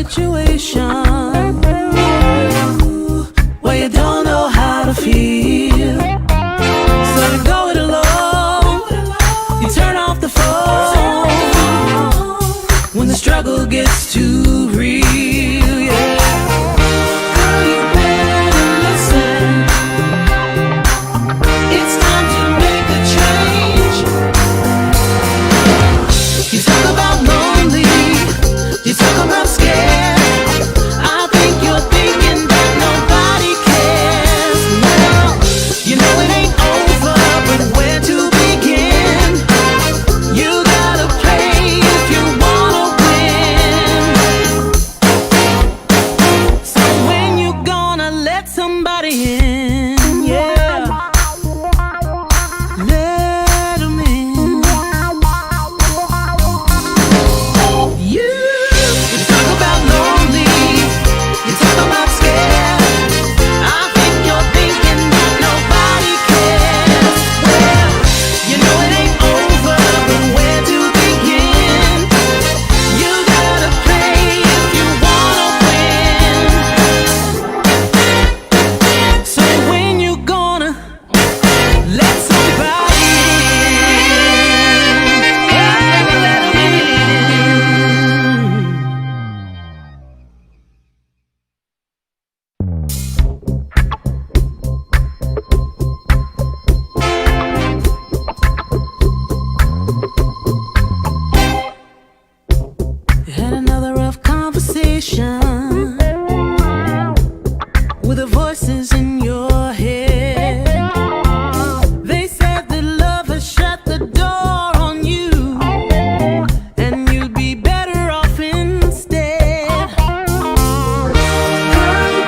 situation where you don't know how to feel. So you go it alone, you turn off the phone when the struggle gets too real, yeah. Girl, you better listen. It's time to make a change. You talk about lonely, you talk about scared. I think you're thinking that nobody cares. Well, you know it ain't over, but where to begin? You gotta play if you wanna win. So when you gonna let somebody in? Yeah, let 'em in. You talk about lonely, you talk about scared. I think you're thinking that nobody cares. Well, you know it ain't over, but where to begin? You gotta play if you wanna win. So when you gonna let somebody had another rough conversation with the voices in your head. They said that love has shut the door on you, and you'd be better off instead. Girl,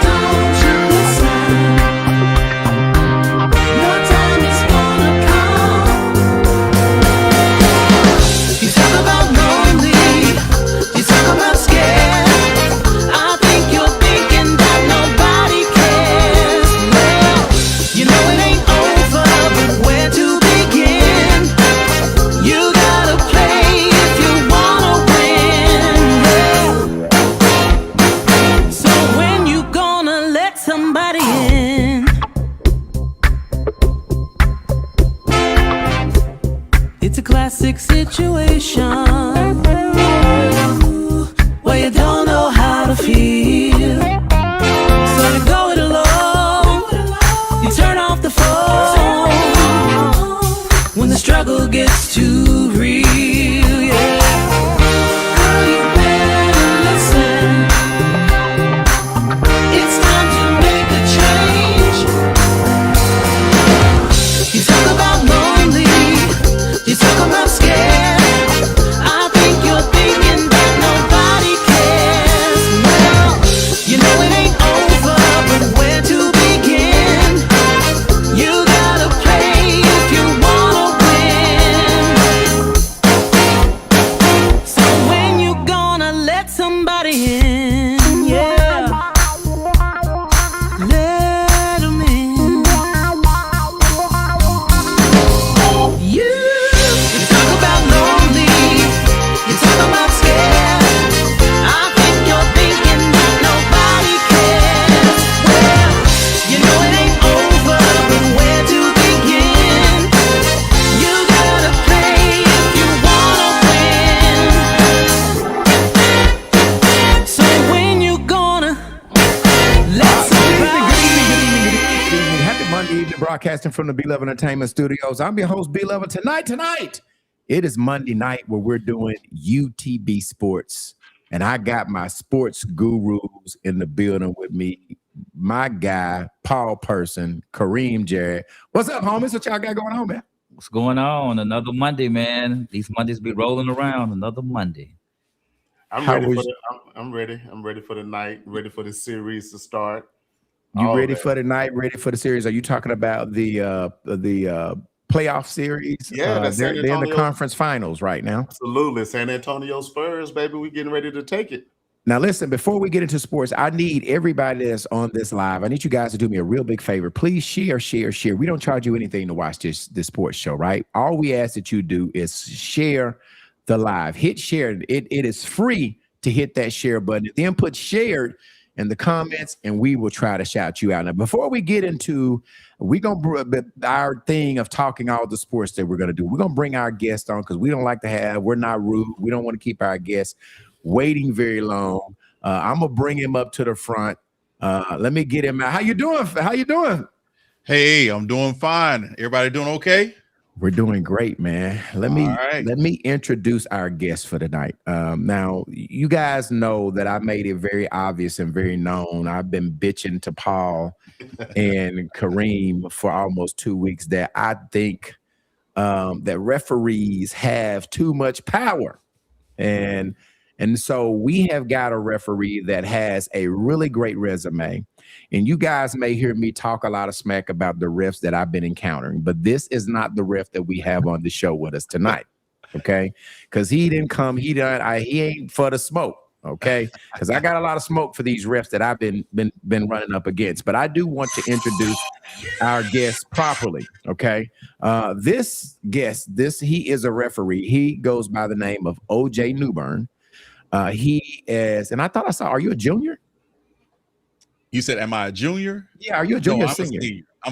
don't you listen? Your time is gonna come. You talk about lonely, you talk about scared. I think you're thinking that nobody cares. Well, you know it ain't over, but where to begin? You gotta play if you wanna win. So when you gonna let somebody in? It's a classic situation where you don't know how to feel. So you go it alone, you turn off the phone when the struggle gets too real, yeah. Girl, you better listen. It's time to make a change. You talk about lonely, you talk about scared. I think you're thinking that nobody cares. Well, you know it ain't over, but where to begin? You gotta play if you wanna win. So when you gonna let somebody in? Yeah, let 'em in. You talk about lonely, you talk about scared. I think you're thinking that nobody cares. Well, you know it ain't over, but where to begin? You gotta play if you wanna win. So when you gonna let somebody Happy Monday evening, broadcasting from the B-Level Entertainment Studios. I'm your host, B-Level. Tonight, it is Monday night where we're doing UTB Sports. And I got my sports gurus in the building with me. My guy, Paul Person, Kareem Jarrett. What's up, homies? What y'all got going on, man? What's going on? Another Monday, man. These Mondays be rolling around. Another Monday. I'm How ready for was- the. I'm ready. I'm ready for the night. Ready for the series to start. You All ready that. for the night? Ready for the series? Are you talking about the playoff series? Yeah, that's San they're in the Antonio. conference finals right now. Absolutely, San Antonio Spurs, baby. We getting ready to take it. Now, listen, before we get into sports, I need everybody that's on this live, I need you guys to do me a real big favor. Please share. We don't charge you anything to watch this sports show, right? All we ask that you do is share the live. Hit share. It is free to hit that share button. Then put shared in the comments, and we will try to shout you out. Now, before we get into our thing of talking all the sports that we're going to do, we're going to bring our guest on because we're not rude. We don't want to keep our guests waiting very long. I'm going to bring him up to the front. Let me get him out. How you doing? How you doing? Hey, I'm doing fine. Everybody doing okay? We're doing great, man. Let me introduce our guest for tonight. Now, you guys know that I made it very obvious and very known. I've been bitching to Paul and Kareem for almost 2 weeks that I think that referees have too much power. And so we have got a referee that has a really great resume. And you guys may hear me talk a lot of smack about the refs that I've been encountering, but this is not the ref that we have on the show with us tonight, okay? Because he didn't come, he ain't for the smoke, okay? Because I got a lot of smoke for these refs that I've been running up against. But I do want to introduce our guest properly, okay? This guest, he is a referee. He goes by the name of O.J. Newburn. He is, and I thought I saw, are you a junior? You said, am I a junior? Yeah, are you a junior? No, or senior?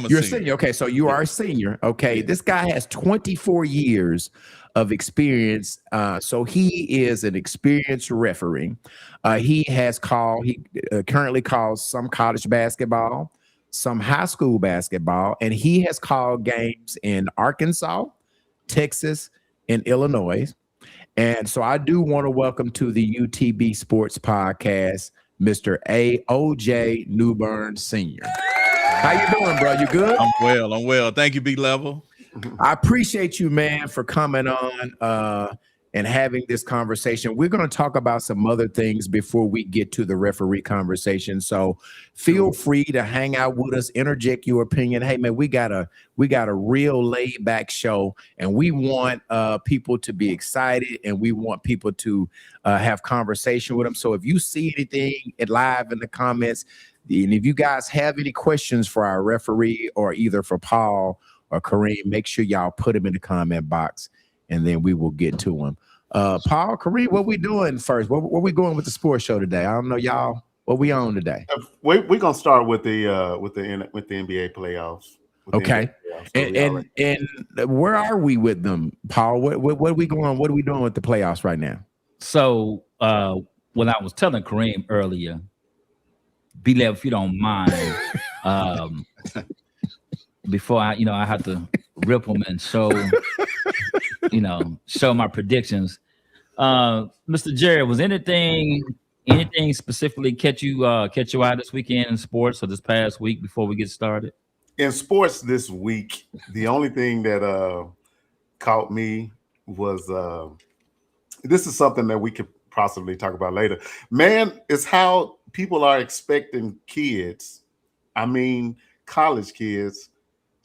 You're a senior. Okay, so you are a senior. Okay, this guy has 24 years of experience. So he is an experienced referee. He currently calls some college basketball, some high school basketball, and he has called games in Arkansas, Texas, and Illinois. And so I do want to welcome to the UTB Sports Podcast, Mr. O.J. Newburn Sr. How you doing, bro? You good? I'm well. Thank you, B-Level. I appreciate you, man, for coming on and having this conversation. We're going to talk about some other things before we get to the referee conversation. So feel free to hang out with us, interject your opinion. Hey, man, we got a real laid back show, and we want people to be excited, and we want people to have conversation with them. So if you see anything live in the comments, and if you guys have any questions for our referee or either for Paul or Kareem, make sure y'all put them in the comment box, and then we will get to them. Paul, Kareem, what we doing first? Where we going with the sports show today? I don't know, y'all. What we on today? We're gonna start with the NBA playoffs. Okay. And where are we with them, Paul? What are we going? What are we doing with the playoffs right now? So when I was telling Kareem earlier, B-Level, if you don't mind, before I had to rip them and show my predictions. Mr. Jerry, was anything specifically catch you out this weekend in sports or this past week before we get started? In sports this week, the only thing that caught me was this is something that we could possibly talk about later. Man, it's how people are expecting kids, I mean college kids,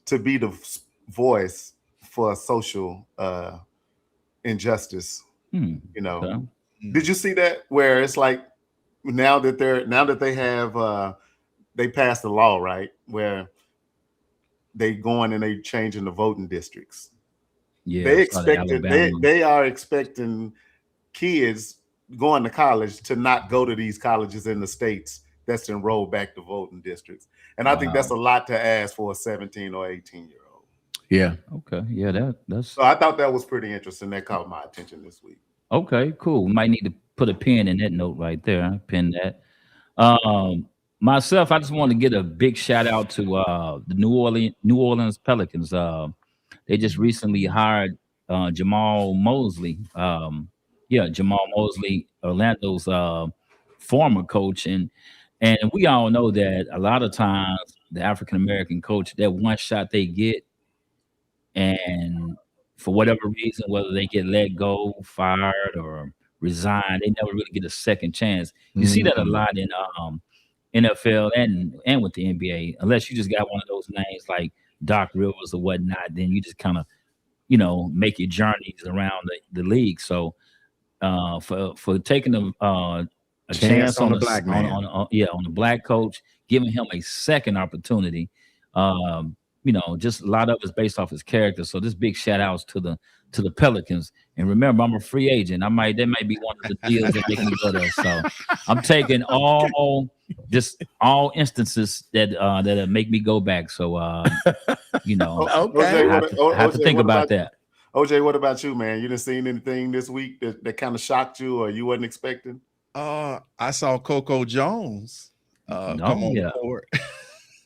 to be the voice for social injustice. Okay. Did you see that? Where it's like now that they passed the law, right? Where they going and they changing the voting districts. Yeah, they are expecting kids going to college to not go to these colleges in the states that's enrolled back to voting districts. And I think that's a lot to ask for a 17 or 18-year-old. Yeah. Okay. Yeah, that's. So I thought that was pretty interesting. That caught my attention this week. Okay, cool. We might need to put a pin in that note right there. I pin that. Myself, I just want to get a big shout out to the New Orleans Pelicans. They just recently hired Jamal Mosley. Jamal Mosley, Orlando's former coach, and we all know that a lot of times the African American coach, that one shot they get, and for whatever reason, whether they get let go, fired, or resign, they never really get a second chance. You see that a lot in NFL and with the NBA. Unless you just got one of those names like Doc Rivers or whatnot, then you just kind of, make your journeys around the league. So for taking a chance on the black man, on the black coach, giving him a second opportunity, just a lot of it's based off his character. So this big shout outs to the Pelicans. And remember, I'm a free agent. That might be one of the deals that make me go there. So I'm taking all instances that make me go back. So Okay. I have to think about that. OJ, what about you, man? You done seen anything this week that kind of shocked you or you wasn't expecting? I saw Coco Jones come on the court.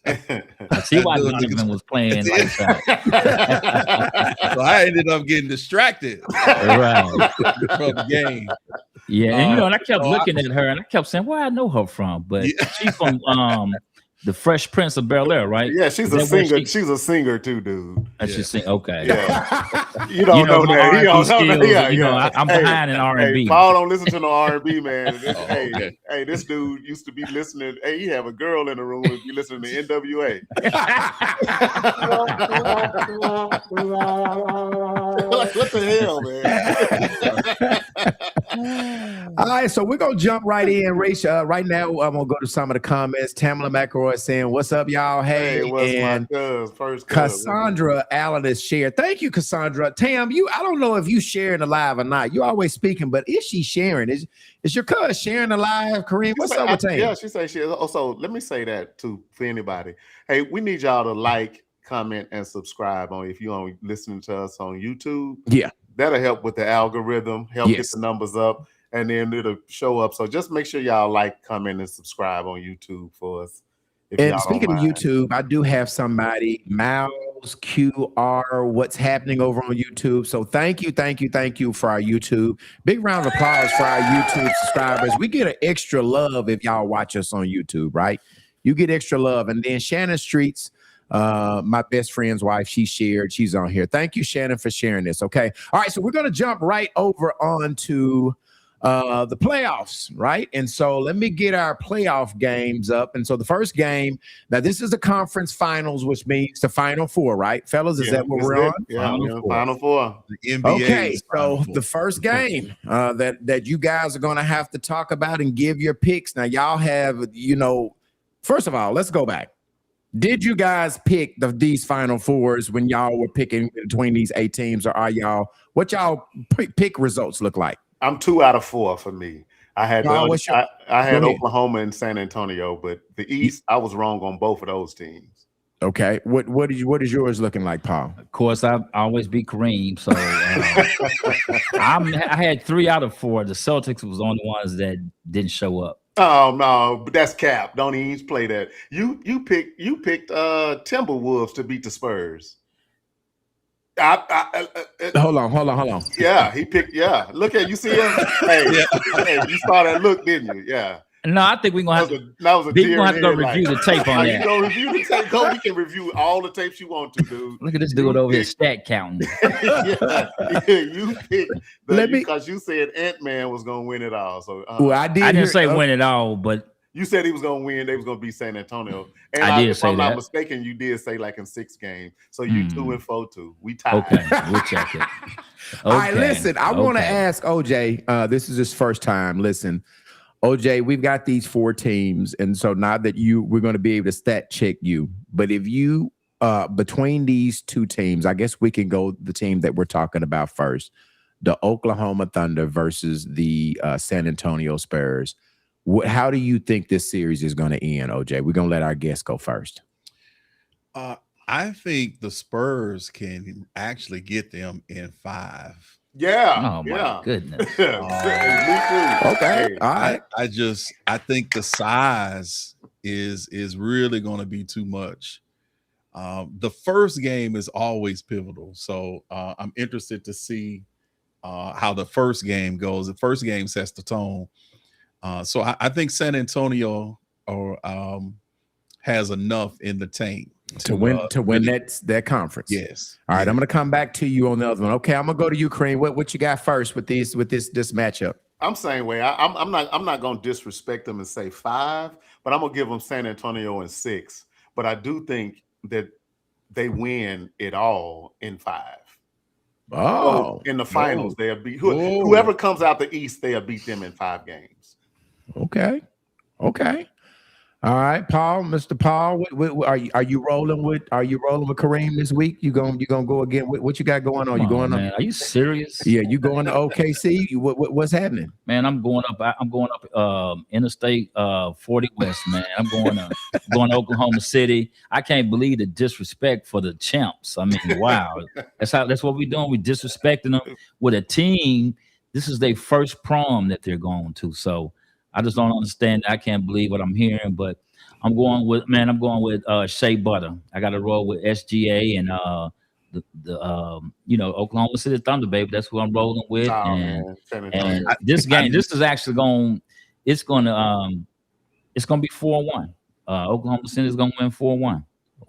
I see why Donovan was playing like that. So I ended up getting distracted Right. from the game. Yeah, and and I kept looking at her and I kept saying, where I know her from, but she's from the Fresh Prince of Bel-Air, right? Yeah, she's a singer. She's a singer too, dude. And she sing. Okay. Yeah. You don't know that. He don't know that. Yeah, I'm behind in R&B. Hey, Paul don't listen to no R&B, man. Hey, this dude used to be listening. Hey, he have a girl in the room if you listen to NWA. Like, what the hell, man? All right, so we're gonna jump right in. Right now, I'm gonna go to some of the comments. Tamala McElroy is saying, "What's up, y'all?" Hey, what's and my cuz? First Cassandra Allen is shared. Thank you, Cassandra. Tam, I don't know if you sharing the live or not. You always speaking, but is she sharing? Is your cuz sharing the live? Kareem, what's up with Tam? Yeah, she say she is. Also, let me say that too for anybody. Hey, we need y'all to like, comment, and subscribe if you only listening to us on YouTube. Yeah, that'll help with the algorithm, help get the numbers up, and then it'll show up. So just make sure y'all like, comment, and subscribe on YouTube for us. And speaking of YouTube, I do have somebody, Miles QR, what's happening over on YouTube. So thank you for our YouTube. Big round of applause for our YouTube subscribers. We get an extra love if y'all watch us on YouTube, right? You get extra love. And then Shannon Streets, my best friend's wife, she's on here. Thank you, Shannon, for sharing this. Okay. All right. So we're going to jump right over onto the playoffs, right? And so let me get our playoff games up. And so the first game, now this is the conference finals, which means the Final Four, right, fellas? Is that what we're on? Yeah, Final Four. The NBA. Okay, so the first game that you guys are going to have to talk about and give your picks. Now, y'all have, first of all, let's go back. Did you guys pick these Final Fours when y'all were picking between these 8 teams, or what y'all pick results look like? I'm 2 out of 4 for me. I had Oklahoma and San Antonio, but the East, I was wrong on both of those teams. Okay, what is yours looking like, Paul? Of course, I always beat Kareem, so I had 3 out of 4. The Celtics was the only ones that didn't show up. Oh no, but that's cap. Don't even play that. You picked Timberwolves to beat the Spurs. Hold on. Yeah, he picked. Yeah, look at you. See him? Hey, you saw that look, didn't you? Yeah. No, I think we're gonna have to go review the tape on that. You go review the tape. Go, we can review all the tapes you want to, dude. Look at this dude over here stat counting. You picked because you said Ant-Man was gonna win it all. So I didn't say win it all, but you said he was gonna win. They was gonna beat San Antonio. And if I'm not mistaken, you did say like in 6 games. So you 2-4 too. We tied. Okay, we'll check it. All right, listen. I want to ask OJ. This is his first time. Listen, OJ, we've got these 4 teams, and so now that we're going to be able to stat check you. But if you between these 2 teams, I guess we can go the team that we're talking about first, the Oklahoma Thunder versus the San Antonio Spurs. How do you think this series is going to end, OJ? We're going to let our guests go first. I think the Spurs can actually get them in 5. Yeah. Oh my goodness. Me too. Okay. All right. I think the size is really going to be too much. The first game is always pivotal. So I'm interested to see how the first game goes. The first game sets the tone. So I think San Antonio has enough in the tank to win that conference. Yes. All right, I'm going to come back to you on the other one. Okay, I'm going to go to you, Kareem. What you got first with this matchup? I'm saying I'm not going to disrespect them and say 5, but I'm going to give them San Antonio in 6. But I do think that they win it all in 5. Oh, in the finals, they'll beat whoever comes out the East. They'll beat them in 5 games. Okay. All right, Paul, Mr. Paul, are you rolling with Kareem this week? You gonna go again? What you got going on? Come You on, going man? Are you serious? Yeah, you going to OKC? What's happening? Man, I'm going up Interstate 40 West, man. I'm going to Oklahoma City. I can't believe the disrespect for the champs. I mean, wow. That's what we're doing. We're disrespecting them with a team. This is their first prom that they're going to. So I just don't understand. I can't believe what I'm hearing, but I'm going with Shea Butter. I got to roll with SGA and Oklahoma City Thunder, baby. That's who I'm rolling with. Oh, and man. San and Antonio. this game, this is actually it's gonna be 4-1. Oklahoma City is gonna win 4-1.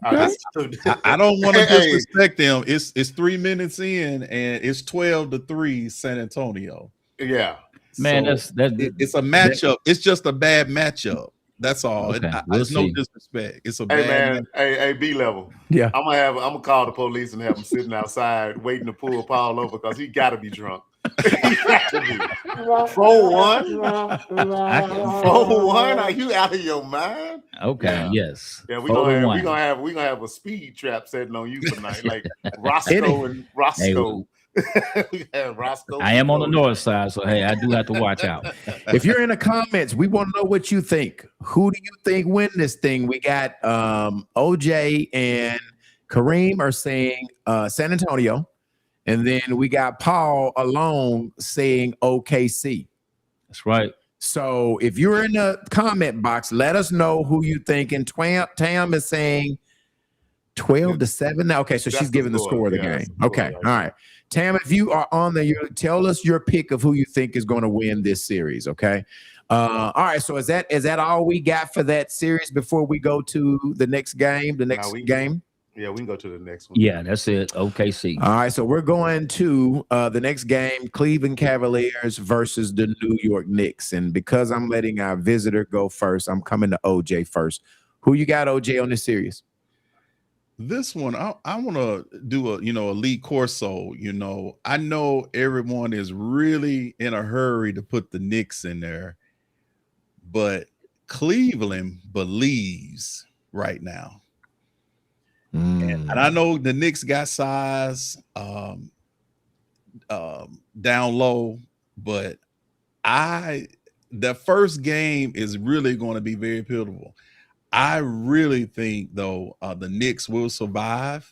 Okay. I don't want to disrespect them. It's 3 minutes in, and it's 12-3 San Antonio. Yeah. Man, So it's a matchup. It's just a bad matchup. That's all. Okay, It's no disrespect. It's a Hey, bad man. Hey, B level. Yeah. I'm gonna call the police and have him sitting outside waiting to pull Paul over because he got to be drunk. He got to be. 4-1. 4-1. Are you out of your mind? Okay, yes. Yeah, we're gonna have a speed trap setting on you tonight, like Roscoe and Roscoe. Roscoe. I am on the north side, so hey, I do have to watch out. If you're in the comments, we want to know what you think. Who do you think win this thing? We got OJ and Kareem are saying San Antonio, and then we got Paul alone saying OKC. That's right. So if you're in the comment box, let us know who you think. And Tam is saying 12-7. Now, okay, so she's giving the score of the game. Okay, all right. Tam, if you are on there, tell us your pick of who you think is going to win this series. Okay. All right. So is that all we got for that series before we go to the next game? Game? Yeah, we can go to the next one. Yeah, that's it. OKC. All right. So we're going to the next game, Cleveland Cavaliers versus the New York Knicks. And because I'm letting our visitor go first, I'm coming to OJ first. Who you got, OJ, on this series? This one, I want to do a Lee Corso. I know everyone is really in a hurry to put the Knicks in there, but Cleveland believes right now. And I know the Knicks got size down low, but the first game is really going to be very pivotal. I really think, though, the Knicks will survive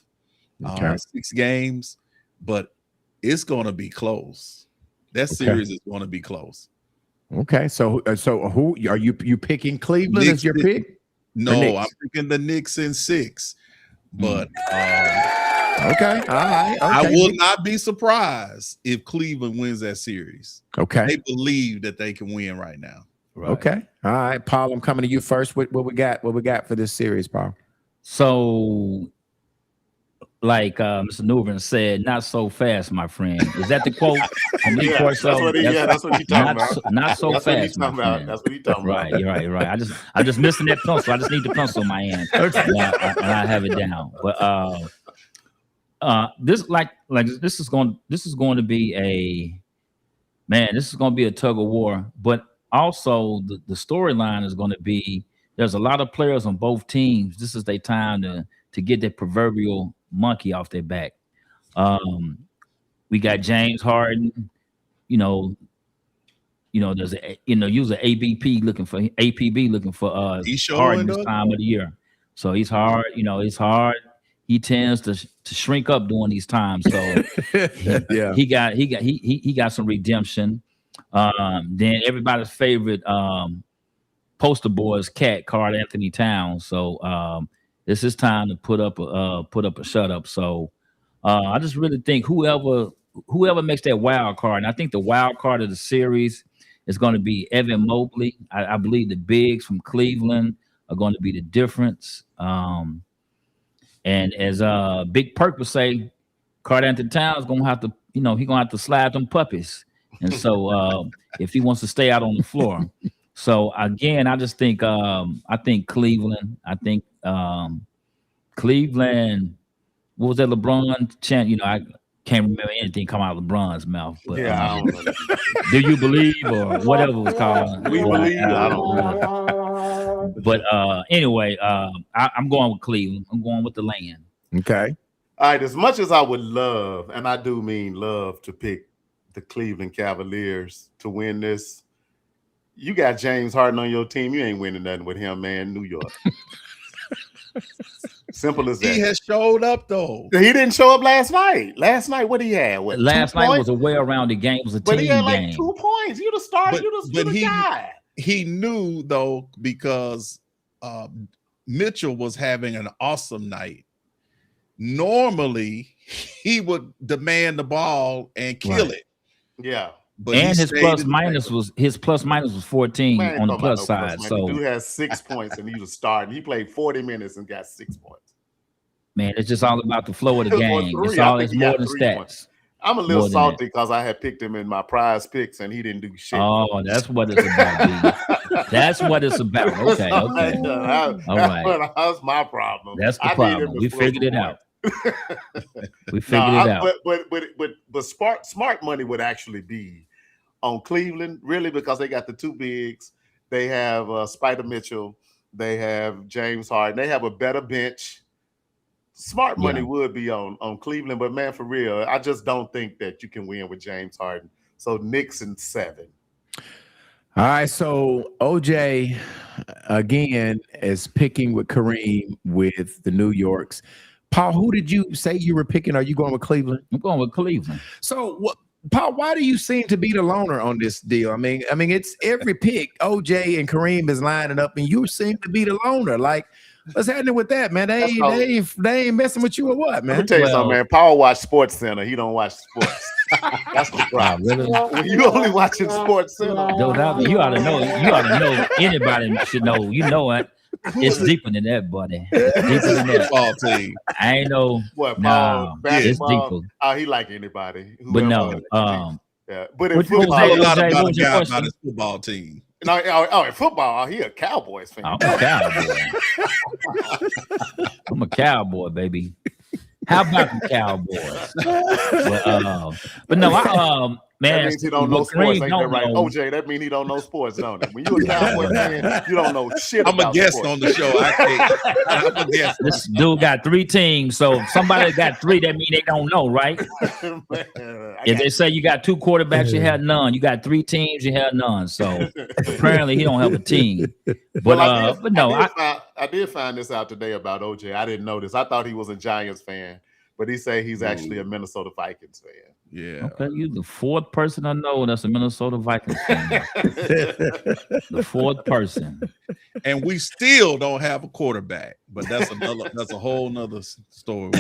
6 games, but it's going to be close. That series is going to be close. Okay, so who are you picking? Cleveland as your pick? No, I'm picking the Knicks in 6. But okay, all right. Okay. I will not be surprised if Cleveland wins that series. Okay, they believe that they can win right now. Right. Okay. All right, Paul, I'm coming to you first. What we got for this series, Paul? So, like Mr. Newbern said, not so fast, my friend. Is that the quote? That's what he's talking about. Not so that's fast, what that's what he's talking about. Right. I'm just missing that pencil. I just need the pencil in my hand, and I have it down. But this is going to be a tug of war. But also the storyline is going to be there's a lot of players on both teams. This is their time to get that proverbial monkey off their back. We got James Harden, there's user ABP looking for Harden this time of the year. So he's hard, it's hard. He tends to shrink up during these times. So he got some redemption. Then everybody's favorite poster boy is Karl Anthony Towns. So this is time to put up a shut up. So I just really think whoever makes that wild card, and I think the wild card of the series is going to be Evan Mobley. I believe the bigs from Cleveland are going to be the difference. And as Big Perk would say, Karl Anthony Towns going to have to, he's going to have to slide them puppies. And so if he wants to stay out on the floor. So again, I just think Cleveland. I think Cleveland. What was that LeBron chant? I can't remember anything come out of LeBron's mouth. But I don't know. Do you believe or whatever it was called? We believe. I don't know. But anyway, I'm going with Cleveland. I'm going with the land. Okay. All right, as much as I would love, and I do mean love, to pick the Cleveland Cavaliers to win this, you got James Harden on your team. You ain't winning nothing with him, man. New York. Simple as that. He has showed up though. He didn't show up last night. Last night, what he had? What, Last 2 night points? was a well-rounded game. It was a But team he had like game. 2 points. You the starter. You the guy. He knew though, because Mitchell was having an awesome night. Normally, he would demand the ball and kill it. Yeah. But and his plus minus was 14 Man, on the plus side. So dude has 6 points and he was starting. He played 40 minutes and got 6 points. man, it's just all about the flow of the Or game. three. It's I all think it's he more got than 3 stats. points. I'm a little More than salty because I had picked him in my prize picks and he didn't do shit. Oh, that's what it's about, dude. That's what it's about. Okay, okay. All right. That's my problem. That's the I need problem. him to We flip figured it a out. point. We figured it out. But smart money would actually be on Cleveland, really, because they got the 2 bigs. They have Spider Mitchell. They have James Harden. They have a better bench. Smart money would be on Cleveland, but man, for real, I just don't think that you can win with James Harden. So Knicks in 7. All right, so OJ again is picking with Kareem with the New Yorks. Paul, who did you say you were picking? Are you going with Cleveland? I'm going with Cleveland. So what? Paul, why do you seem to be the loner on this deal? I mean, it's every pick. OJ and Kareem is lining up, and you seem to be the loner. Like, what's happening with that, man? They ain't messing with you or what, man? Let me tell you something, man. Paul watch Sports Center. He don't watch sports. That's the problem. Really? When you only watching Sports Center. You ought to know. You ought to know. Anybody should know. You know it. It's deeper than that, buddy. It's deeper than that. Football team. I ain't know. What, Nah, Paul? it's Basketball? deeper. Oh, he like anybody. But no. Yeah. But in What you football, say, A lot OJ, about what was a your guy question? about his football team. in football, he a Cowboys fan. I'm a cowboy. I'm a cowboy, baby. How about the Cowboys? But no, man. That means he don't know what sports, Kareem ain't don't that right? know- OJ, that means he don't know sports, don't it? When you a Cowboy fan, you don't know shit I'm a about guest sports. on the show. I'm a guest. This dude got 3 teams, so if somebody got 3, that mean they don't know, right? Man, If they say you got 2 quarterbacks, you have none. You got 3 teams, you have none. So apparently he don't have a team. But I did find this out today about OJ. I didn't know this. I thought he was a Giants fan, but he said he's actually a Minnesota Vikings fan. Yeah. Okay, you the 4th person I know that's a Minnesota Vikings fan. The 4th person. And we still don't have a quarterback, but that's a whole nother story.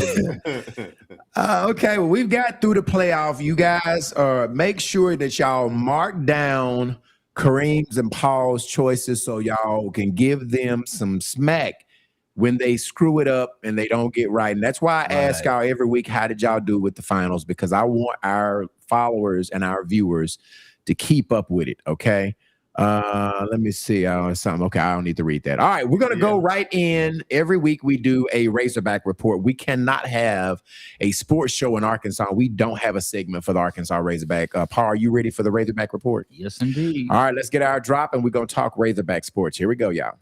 Okay, well, we've got through the playoff. You guys make sure that y'all mark down Kareem's and Paul's choices so y'all can give them some smack when they screw it up and they don't get right. And that's why I ask y'all every week, how did y'all do with the finals? Because I want our followers and our viewers to keep up with it, okay? Let me see. Something. Okay, I don't need to read that. All right, we're going to go right in. Every week we do a Razorback report. We cannot have a sports show in Arkansas. We don't have a segment for the Arkansas Razorback. Paul, are you ready for the Razorback report? Yes, indeed. All right, let's get our drop and we're going to talk Razorback sports. Here we go, y'all.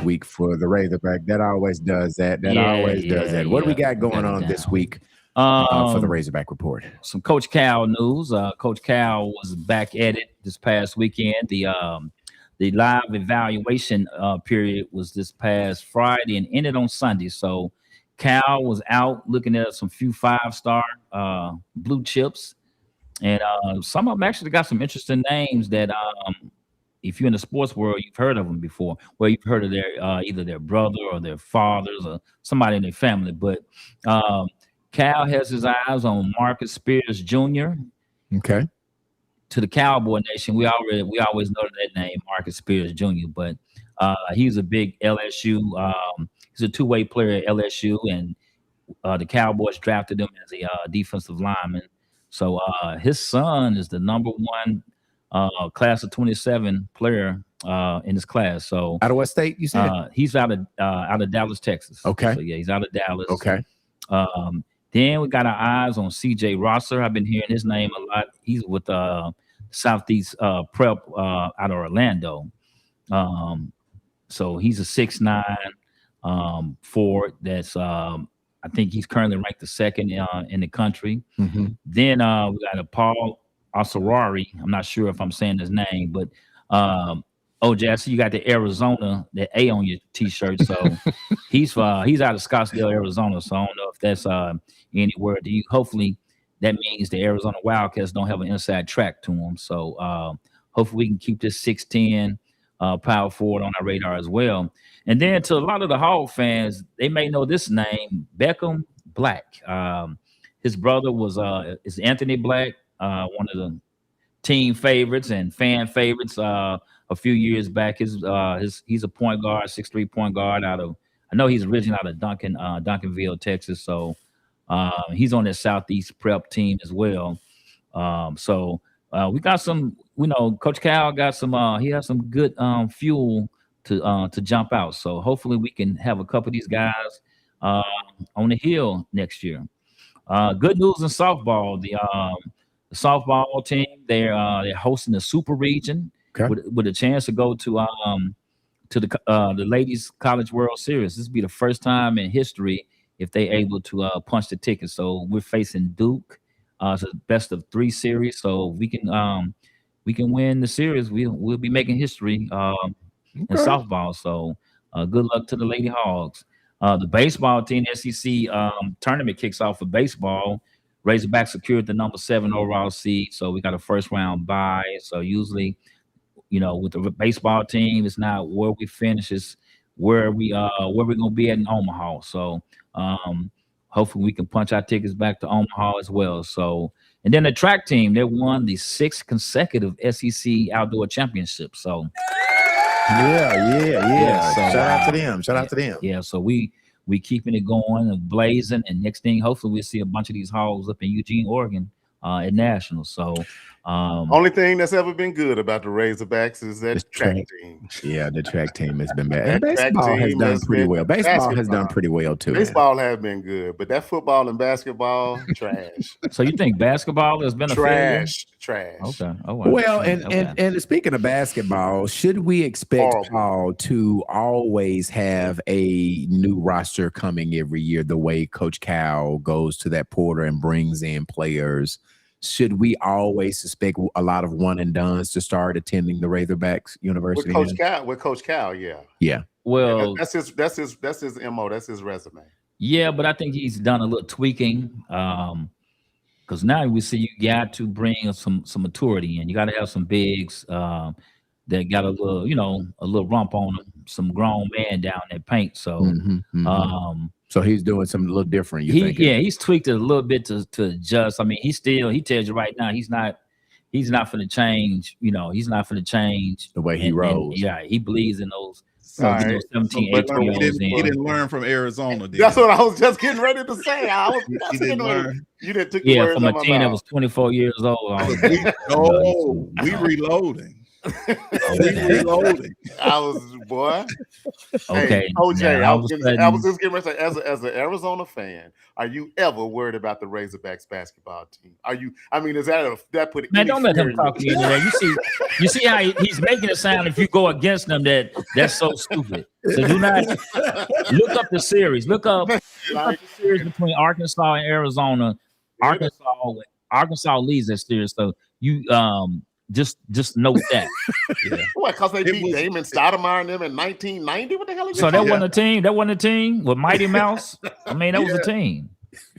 Week for the Razorback. That always does that. What do we got going on this week for the Razorback report? Some Coach Cal news. Coach Cal was back at it this past weekend. The live evaluation period was this past Friday and ended on Sunday. So Cal was out looking at some few 5-star blue chips, and some of them actually got some interesting names that if you're in the sports world, you've heard of them before, where you've heard of their either their brother or their fathers or somebody in their family. But Cal has his eyes on Marcus Spears Jr. Okay. To the Cowboy Nation, we always know that name, Marcus Spears Jr. But He was a big LSU. He's a two-way player at LSU, and the Cowboys drafted him as a defensive lineman. So his son is the #1 class of 27 player in his class. So Out of what state you said? he's out of Dallas, Texas. Okay. So yeah, he's out of Dallas. Okay. Then we got our eyes on CJ Rosser. I've been hearing his name a lot. He's with Southeast Prep out of Orlando. So he's a 6'9" forward. That's I think he's currently ranked the second in the country. Mm-hmm. Then we got a Paul Asarari. I'm not sure if I'm saying his name, but OJ, I see you got the Arizona, the A on your T-shirt. So he's out of Scottsdale, Arizona. So I don't know if that's any word to you. Hopefully that means the Arizona Wildcats don't have an inside track to them. So hopefully we can keep this 6'10" power forward on our radar as well. And then to a lot of the Hog fans, they may know this name, Beckham Black. His brother is Anthony Black, one of the team favorites and fan favorites a few years back. He's a point guard, 6'3" point guard I know he's originally out of Duncanville, Texas. So he's on the Southeast Prep team as well. So we got some, Coach Cal got some, he has some good fuel to jump out. So hopefully we can have a couple of these guys on the hill next year. Good news in softball. The softball team, they're hosting the Super Region with a chance to go to the Ladies College World Series. This will be the first time in history if they're able to punch the ticket. So we're facing Duke. It's a best of 3 series. So we can win the series. We'll be making history in softball. So good luck to the Lady Hogs. The baseball team, SEC tournament kicks off for baseball. Razorbacks secured the #7 overall seed. So we got a first round bye. So usually, with the baseball team, it's not where we finish, it's where we're gonna be at in Omaha. So hopefully we can punch our tickets back to Omaha as well. So, and then the track team, they won the 6th consecutive SEC outdoor championship. So yeah. So, Shout out to them. Yeah. So we keeping it going and blazing. And next thing, hopefully we'll see a bunch of these Hogs up in Eugene, Oregon at Nationals. So only thing that's ever been good about the Razorbacks is that track team. Yeah, the track team has been bad. And baseball has done pretty well. Baseball has done pretty well too. Baseball has been good, but that football and basketball, trash. So you think basketball has been a failure? Trash. Okay. Oh, wow. Well, and speaking of basketball, should we expect Paul to always have a new roster coming every year the way Coach Cal goes to that portal and brings in players? Should we always suspect a lot of one and dones to start attending the Razorbacks University? With Coach Cal, yeah. Yeah. Well, that's his MO, that's his resume. Yeah, but I think he's done a little tweaking. Because now we see you got to bring some maturity in. You got to have some bigs that got a little rump on them, some grown man down that paint. So so he's doing something a little different. He's tweaked it a little bit to adjust. I mean, he tells you right now he's not for the change. He's not for the change the way he rolls. He believes in those. 17, 18 he didn't learn from Arizona. That's what I was just getting ready to say. He didn't learn. You didn't took the words from a team that was 24 years old. We reloading. Reloading. I was boy. Okay. Hey, OJ, I was just getting ready to say, as an Arizona fan, are you ever worried about the Razorbacks basketball team? Are you? I mean, is that put? Man, don't let him talk to you today. You see how he's making it sound if you go against them that's so stupid. So do not look up the series. Look up the series between Arkansas and Arizona. Arkansas leads that series. So you just note that. What? Because they beat Damon Stoudemire and them in 1990. What the hell? So that wasn't a team. That wasn't a team with Mighty Mouse. I mean, that was a team.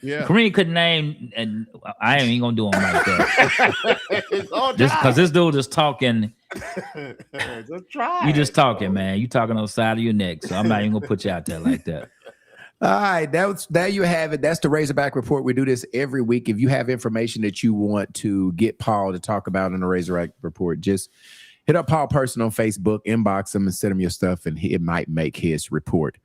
Yeah. Kareem couldn't name, and I ain't gonna do him like that. Just because this dude is talking. Just try. You just talking, man. You talking on the side of your neck. So I'm not even gonna put you out there like that. All right, there you have it. That's the Razorback Report. We do this every week. If you have information that you want to get Paul to talk about in the Razorback Report, just hit up Paul Person on Facebook, inbox him and send him your stuff, and it might make his report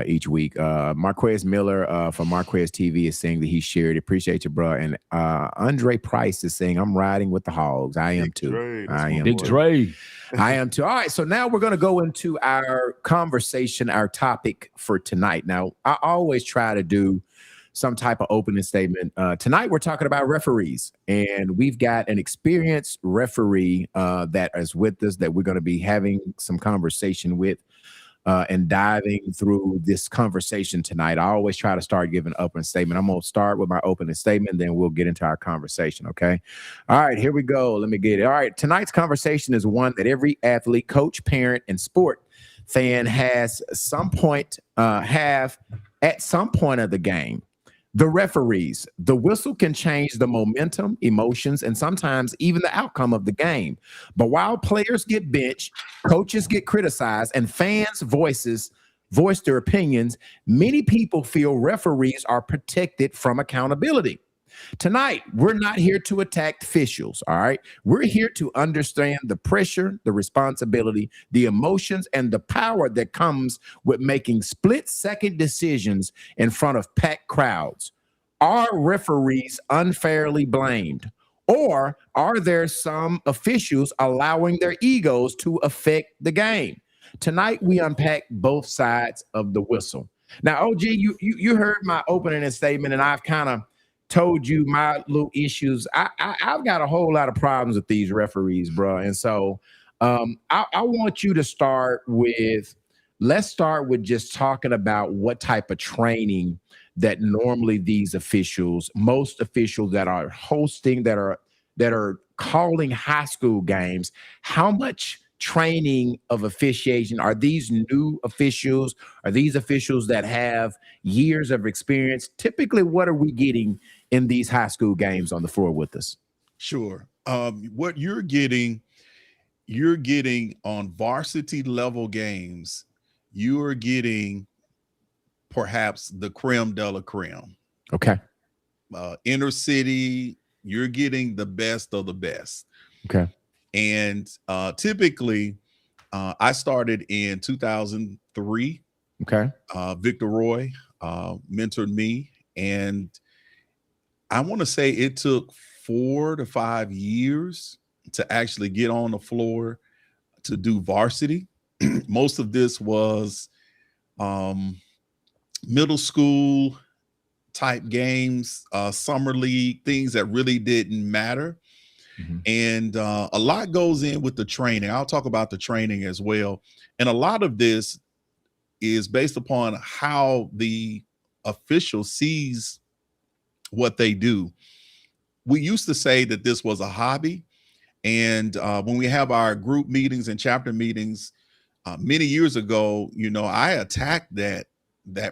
each week. Marquez Miller from Marquez TV is saying that he shared. Appreciate you, bro. And Andre Price is saying, I'm riding with the Hogs. I am too. I am Big too. Dre. I am too. All right. So now we're going to go into our conversation, our topic for tonight. Now, I always try to do some type of opening statement. Tonight, we're talking about referees, and we've got an experienced referee that is with us that we're going to be having some conversation with. And diving through this conversation tonight. I always try to start giving an opening statement. I'm going to start with my opening statement, then we'll get into our conversation, okay? All right, here we go. Let me get it. All right, tonight's conversation is one that every athlete, coach, parent, and sport fan has at some point of the game. The referees, the whistle can change the momentum, emotions, and sometimes even the outcome of the game. But while players get benched, coaches get criticized, and fans' voice their opinions, many people feel referees are protected from accountability. Tonight, we're not here to attack officials, all right? We're here to understand the pressure, the responsibility, the emotions, and the power that comes with making split-second decisions in front of packed crowds. Are referees unfairly blamed? Or are there some officials allowing their egos to affect the game? Tonight, we unpack both sides of the whistle. Now, OG, you heard my opening statement, and I've kind of told you my little issues. I've got a whole lot of problems with these referees, bro. And so I want you to let's start with just talking about what type of training that normally these officials, most officials that are hosting, that are calling high school games, how much training of officiation are these new officials? Are these officials that have years of experience? Typically, what are we getting in these high school games on the floor with us? Sure. What you're getting on varsity level games, you are getting perhaps the creme de la creme. Okay. Inner city, you're getting the best of the best. Okay. And typically, I started in 2003. Okay. Victor Roy mentored me, and I want to say it took 4 to 5 years to actually get on the floor to do varsity. Most of this was middle school type games, summer league, things that really didn't matter. Mm-hmm. And a lot goes in with the training. I'll talk about the training as well. And a lot of this is based upon how the official sees what they do. We used to say that this was a hobby. And when we have our group meetings and chapter meetings many years ago, I attacked that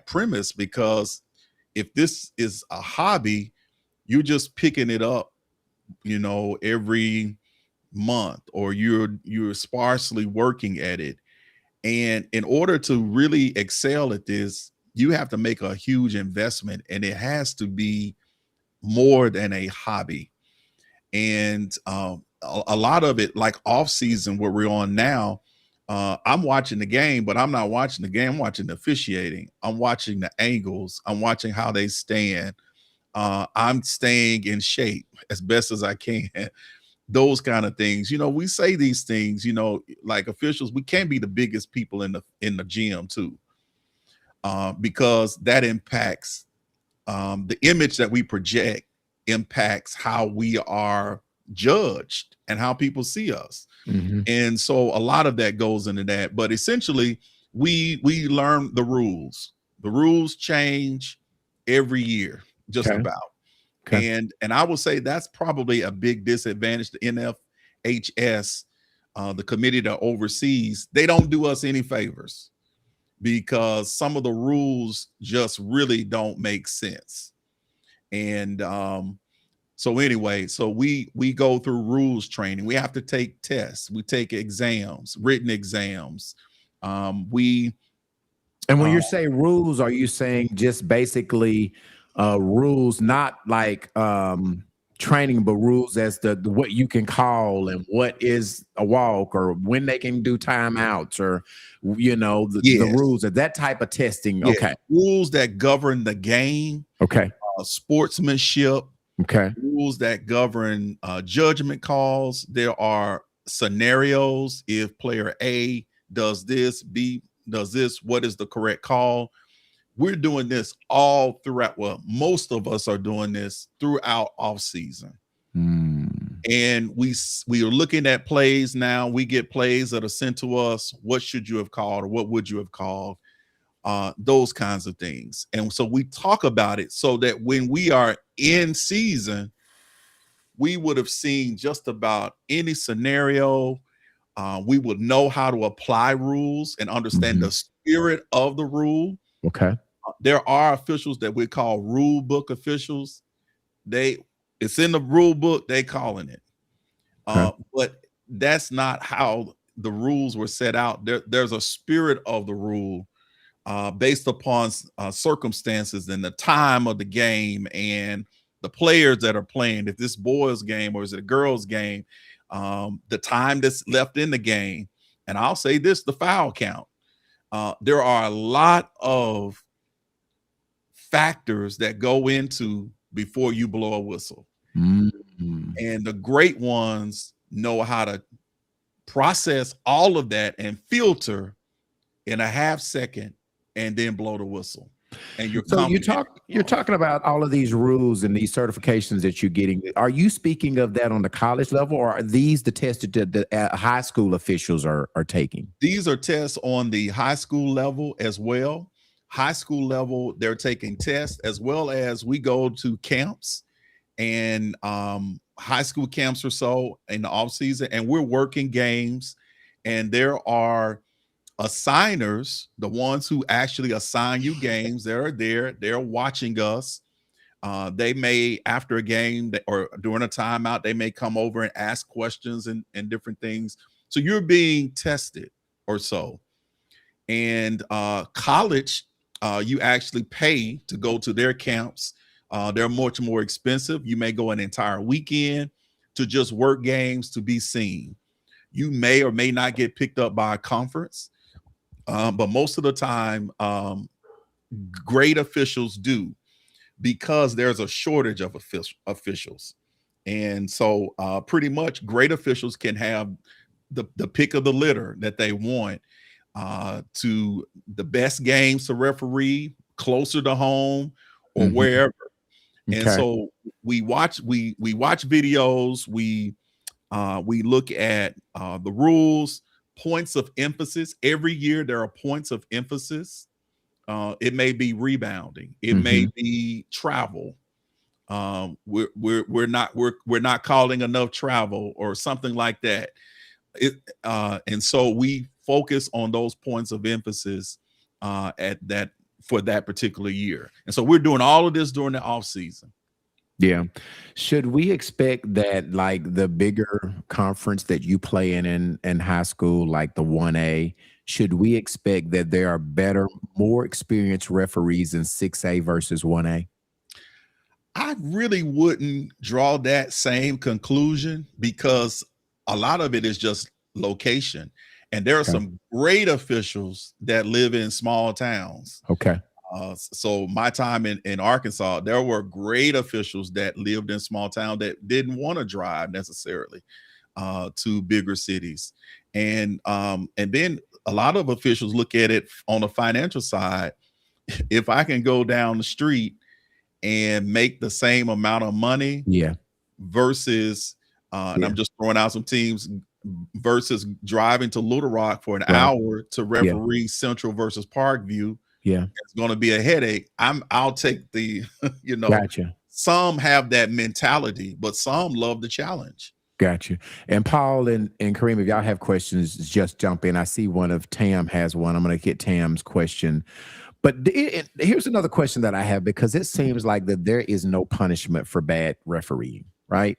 premise, because if this is a hobby, you're just picking it up, every month, or you're sparsely working at it. And in order to really excel at this, you have to make a huge investment, and it has to be more than a hobby. And a lot of it, like off season, where we're on now, I'm watching the game, but I'm not watching the game. I'm watching the officiating. I'm watching the angles. I'm watching how they stand. I'm staying in shape as best as I can. Those kind of things. We say these things, like officials, we can't be the biggest people in the gym too, because that impacts the image that we project, impacts how we are judged and how people see us. Mm-hmm. And so a lot of that goes into that. But essentially, we learn the rules. The rules change every year, just about. Okay. And I will say that's probably a big disadvantage to NFHS, the committee that oversees. They don't do us any favors, because some of the rules just really don't make sense. And so anyway, so we go through rules training. We have to take tests. We take exams, written exams. And when you say rules, are you saying just basically rules, not like training, but rules as to what you can call and what is a walk or when they can do timeouts or the Yes. rules of that type of testing. Yeah. Okay. Rules that govern the game, Okay. sportsmanship, Okay. rules that govern judgment calls. There are scenarios. If player A does this, B does this, what is the correct call? We're doing this all throughout. Well, most of us are doing this throughout off season. And we are looking at plays now. We get plays that are sent to us. What should you have called, or what would you have called? Those kinds of things. And so we talk about it so that when we are in season, we would have seen just about any scenario. We would know how to apply rules and understand the spirit of the rule. Okay. There are officials that we call rule book officials. It's in the rule book, they calling it. But that's not how the rules were set out. There's a spirit of the rule based upon circumstances and the time of the game and the players that are playing. If this boys' game or is it a girls' game, the time that's left in the game. And I'll say this, the foul count. There are a lot of factors that go into before you blow a whistle. And the great ones know how to process all of that and filter in a half second and then blow the whistle. And you're talking about all of these rules and these certifications that you're getting. Are you speaking of that on the college level, or are these the tests that the high school officials are taking? These are tests on the high school level as well. High school level, they're taking tests, as well as we go to camps and high school camps or so in the off season, and we're working games, and there are assigners, the ones who actually assign you games. They're watching us. They may, after a game or during a timeout, they may come over and ask questions and different things. So you're being tested or so. And college, you actually pay to go to their camps. They're much more expensive. You may go an entire weekend to just work games to be seen. You may or may not get picked up by a conference, but most of the time, great officials do, because there's a shortage of officials. And so pretty much great officials can have the pick of the litter that they want, to the best games to referee closer to home or wherever. Okay. And so we watch videos, we look at the rules, points of emphasis. Every year there are points of emphasis. It may be rebounding, it may be travel. We're not calling enough travel or something like that. And so we focus on those points of emphasis for that particular year. And so we're doing all of this during the off season. Yeah. Should we expect that, like the bigger conference that you play in high school, like the 1A, should we expect that there are better, more experienced referees in 6A versus 1A? I really wouldn't draw that same conclusion, because a lot of it is just location. And there are some great officials that live in small towns. Okay. So my time in Arkansas, there were great officials that lived in small town that didn't want to drive necessarily to bigger cities. And then a lot of officials look at it on the financial side. If I can go down the street and make the same amount of money, versus and I'm just throwing out some teams, versus driving to Little Rock for an hour to referee Central versus Parkview, it's going to be a headache. I'll take the Gotcha. Some have that mentality, but some love the challenge. Gotcha. And Paul and Kareem, if y'all have questions, just jump in. I see one of Tam has one. I'm going to get Tam's question. But here's another question that I have, because it seems like that there is no punishment for bad refereeing, right?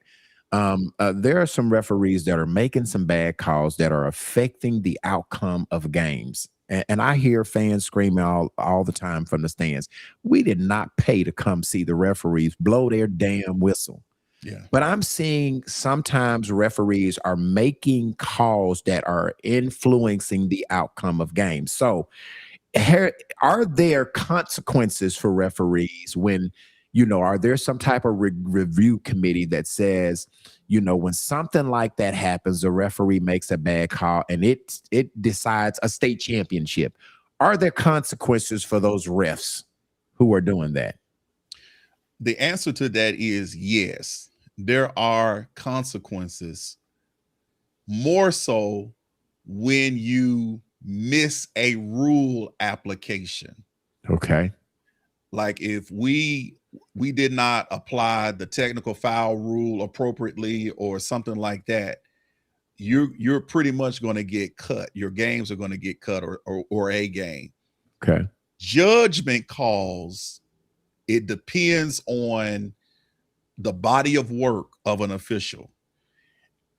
There are some referees that are making some bad calls that are affecting the outcome of games. And I hear fans screaming all the time from the stands, we did not pay to come see the referees blow their damn whistle. Yeah. But I'm seeing sometimes referees are making calls that are influencing the outcome of games. So, are there consequences for referees when, are there some type of review committee that says, when something like that happens, the referee makes a bad call and it decides a state championship? Are there consequences for those refs who are doing that? The answer to that is yes. There are consequences, more so when you miss a rule application. Okay. Like if we did not apply the technical foul rule appropriately or something like that, you're pretty much going to get cut. Your games are going to get cut, or a game. Okay. Judgment calls, it depends on the body of work of an official.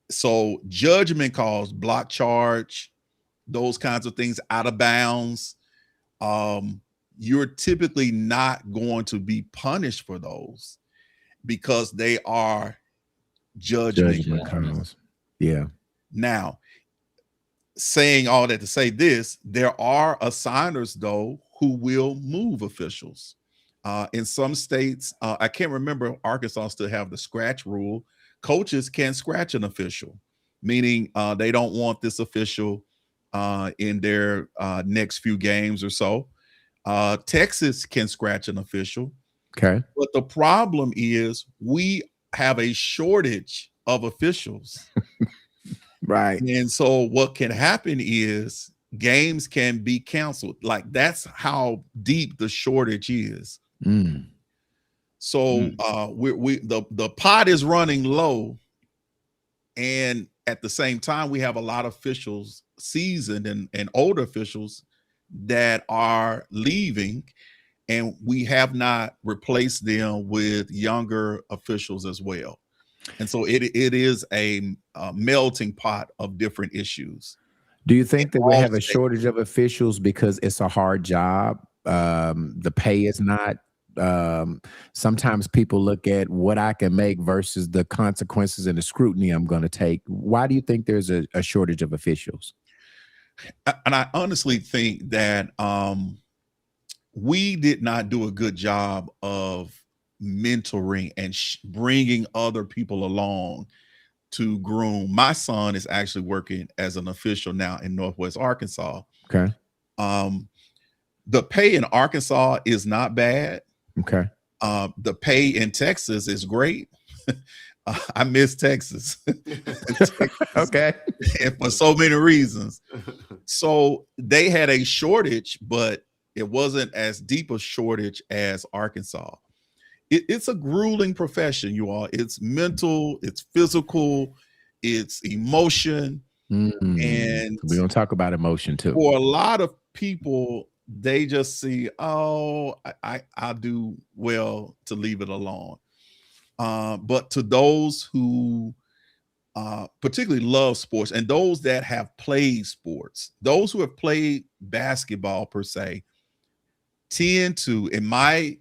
So judgment calls, block charge, those kinds of things, out of bounds, you're typically not going to be punished for those because they are judgment calls. Yeah. Now, saying all that to say this, there are assigners though who will move officials. In some states, I can't remember, Arkansas still have the scratch rule. Coaches can scratch an official, meaning they don't want this official in their next few games or so. Texas can scratch an official. Okay. But the problem is we have a shortage of officials. Right. And so what can happen is games can be canceled. Like that's how deep the shortage is. So the pot is running low, and at the same time we have a lot of officials, seasoned and older officials, that are leaving, and we have not replaced them with younger officials as well. And so it is a melting pot of different issues. Do you think that we have a shortage of officials because it's a hard job? The pay is not. Sometimes people look at what I can make versus the consequences and the scrutiny I'm going to take. Why do you think there's a shortage of officials? And I honestly think that we did not do a good job of mentoring and bringing other people along to groom. My son is actually working as an official now in Northwest Arkansas. Okay. The pay in Arkansas is not bad. Okay. The pay in Texas is great. I miss Texas. Okay. And for so many reasons. So they had a shortage, but it wasn't as deep a shortage as Arkansas. It's a grueling profession, you all. It's mental, it's physical, it's emotion. And we're going to talk about emotion too. For a lot of people, they just see, oh, I do well to leave it alone. But to those who particularly love sports, and those that have played sports, those who have played basketball per se, tend to, in my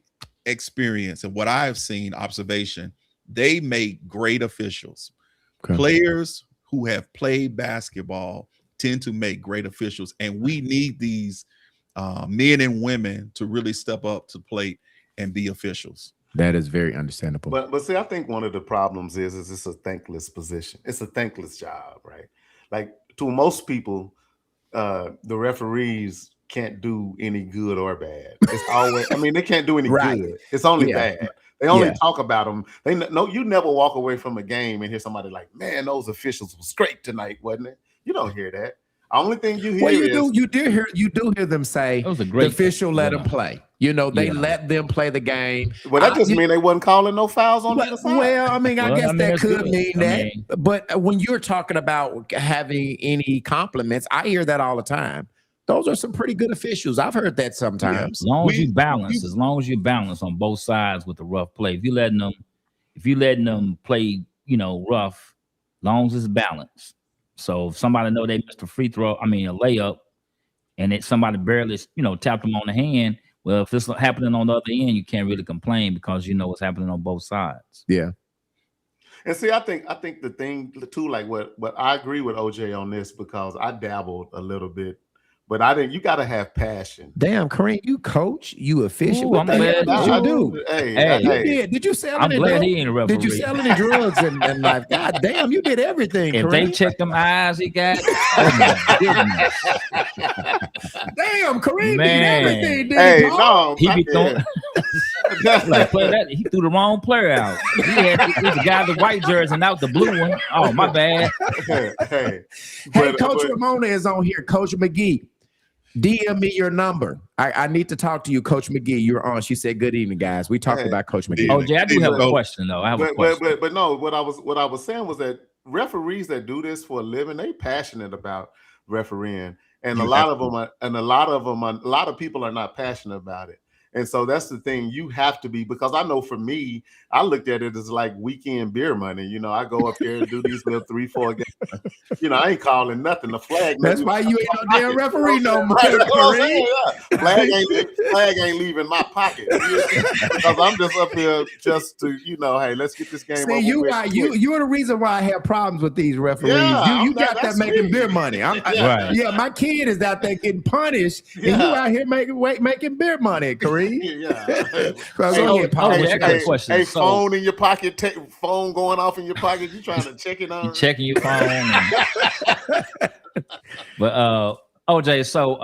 experience and what I have seen, observation, they make great officials. Okay. Players who have played basketball tend to make great officials, and we need these men and women to really step up to plate and be officials. That is very understandable. But see, I think one of the problems is it's a thankless position. It's a thankless job, right? Like to most people, the referees can't do any good or bad. It's always, I mean, they can't do any good. It's only bad. They only talk about them. They know you never walk away from a game and hear somebody like, "Man, those officials was great tonight, wasn't it?" You don't hear that. The only thing you hear you do hear them say the official let them play. They let them play the game. Well, that just mean they wasn't calling no fouls on either side. Well, I mean, I guess that could mean that. But when you're talking about having any compliments, I hear that all the time. Those are some pretty good officials. I've heard that sometimes. As long as you balance on both sides with the rough play. If you letting them play, rough, as long as it's balanced. So if somebody know they missed a a layup, and somebody barely, tapped them on the hand, well, if it's happening on the other end, you can't really complain because you know what's happening on both sides. Yeah. And see, I think the thing too, like what I agree with OJ on this because I dabbled a little bit, but I didn't. You got to have passion. Damn, Kareem, you coach, you official. Ooh, What I'm the hell glad did you you- do? Hey, You did. Did you sell I'm any glad drugs? he ain't a Did you referee. sell any drugs and life? God damn, you did everything, If they Kareem. check them eyes he got, oh my goodness. Damn, Kareem Man. did everything, did Hey, he, Paul? no, He I be did. throwing like play that. He threw the wrong player out. It was a guy in the white jersey and out the blue one. Oh, my bad. Hey, Hey, but, Coach but- Ramona is on here. Coach McGee, DM me your number. I need to talk to you, Coach McGee. You're on. She said, "Good evening, guys." We talked Hey. about Coach McGee. Oh, Jay, I do have a But- question though. I have a question. but no, what I was saying was that referees that do this for a living, they passionate about refereeing, and a lot of people are not passionate about it. And so that's the thing. You have to be, because I know for me, I looked at it as like weekend beer money. You know, I go up there and do these little 3-4 games. You know, I ain't calling nothing. The flag. That's why you ain't no damn referee no more, Right, that's what I'm Kareem. saying, yeah. Flag ain't leaving my pocket. Because I'm just up here just to, hey, let's get this game See, over you with. are you're the reason why I have problems with these referees. Yeah, you got that that's making me. beer money. Right. Yeah, my kid is out there getting punished, and you Yeah. out here making beer money, Kareem. Yeah. Well, Hey, go ahead, Paul. Jay, What I you got a got? question. Hey, So- phone in your pocket, phone going off in your pocket. You trying to check it on? You checking your phone. But OJ, so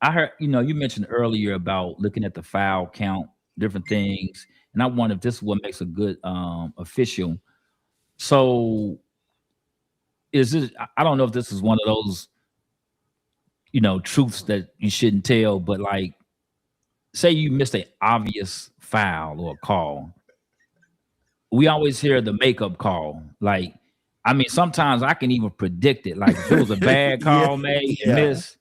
I heard you mentioned earlier about looking at the foul count, different things, and I wonder if this is what makes a good official. So is it? I don't know if this is one of those truths that you shouldn't tell, but like, say you missed an obvious foul or call. We always hear the makeup call. Like, I mean, sometimes I can even predict it. Like, if it was a bad call made, miss,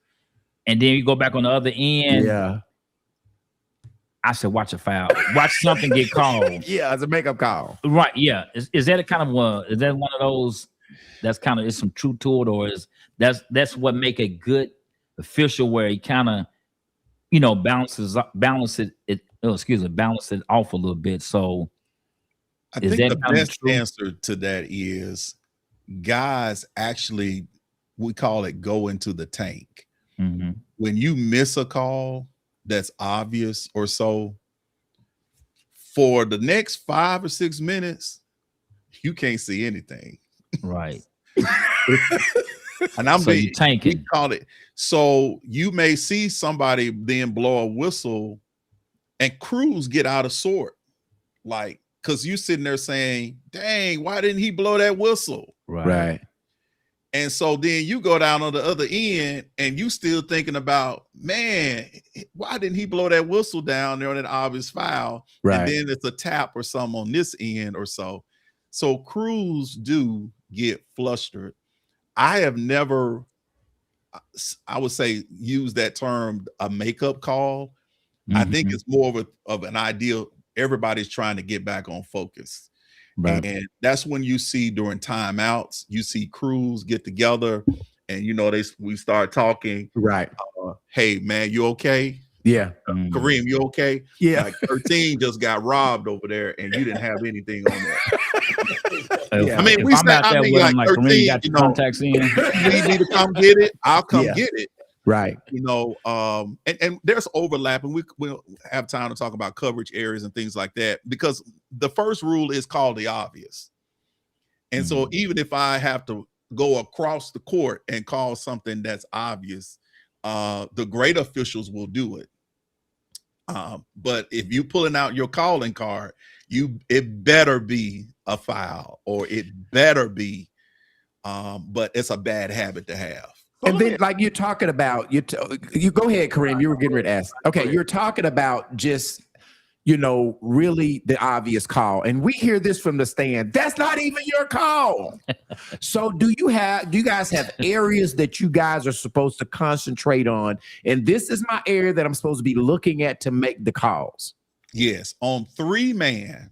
and then you go back on the other end. Yeah, I said, watch a foul. Watch something get called. yeah, it's a makeup call. Right. Yeah. Is that a kind of one? Is that one of those that's kind of is some truth to it, or is that's what make a good official where he kind of balance it off a little bit. So I Is think that the kind of best true? answer to that is guys actually, we call it go into the tank. mhm. When you miss a call that's obvious or so, for the next 5 or 6 minutes, you can't see anything. Right. And I'm So you being tanking. we call it. So you may see somebody then blow a whistle and crews get out of sort. Like, because you sitting there saying, dang, why didn't he blow that whistle? Right. And so then you go down on the other end and you still thinking about, man, why didn't he blow that whistle down there on an obvious foul? Right. And then it's a tap or something on this end or so. So crews do get flustered. I have never, I would say, use that term, a makeup call. I think Mhm. it's more of an ideal. Everybody's trying to get back on focus. Right. And that's when you see during timeouts, you see crews get together and we start talking. Right. Hey man, you okay? Yeah. Mhm. Kareem, you okay? Yeah. Like 13 just got robbed over there and you didn't have anything on there. Yeah. I mean, If we I'm say, out there with him, like, Kareem, you got your contacts in. you need me to come get it, I'll come Yeah. get it. Right. And there's overlap, and we'll have time to talk about coverage areas and things like that, because the first rule is call the obvious. And so even if I have to go across the court and call something that's obvious, the great officials will do it. But if you pulling out your calling card, it better be a foul, or it better be, but it's a bad habit to have. And then, like you're talking about, you go ahead, Kareem. You were getting ready to ask. Okay, you're talking about just, really the obvious call, and we hear this from the stand. That's not even your call. So, do you guys have areas that you guys are supposed to concentrate on? And this is my area that I'm supposed to be looking at to make the calls. Yes, on three man,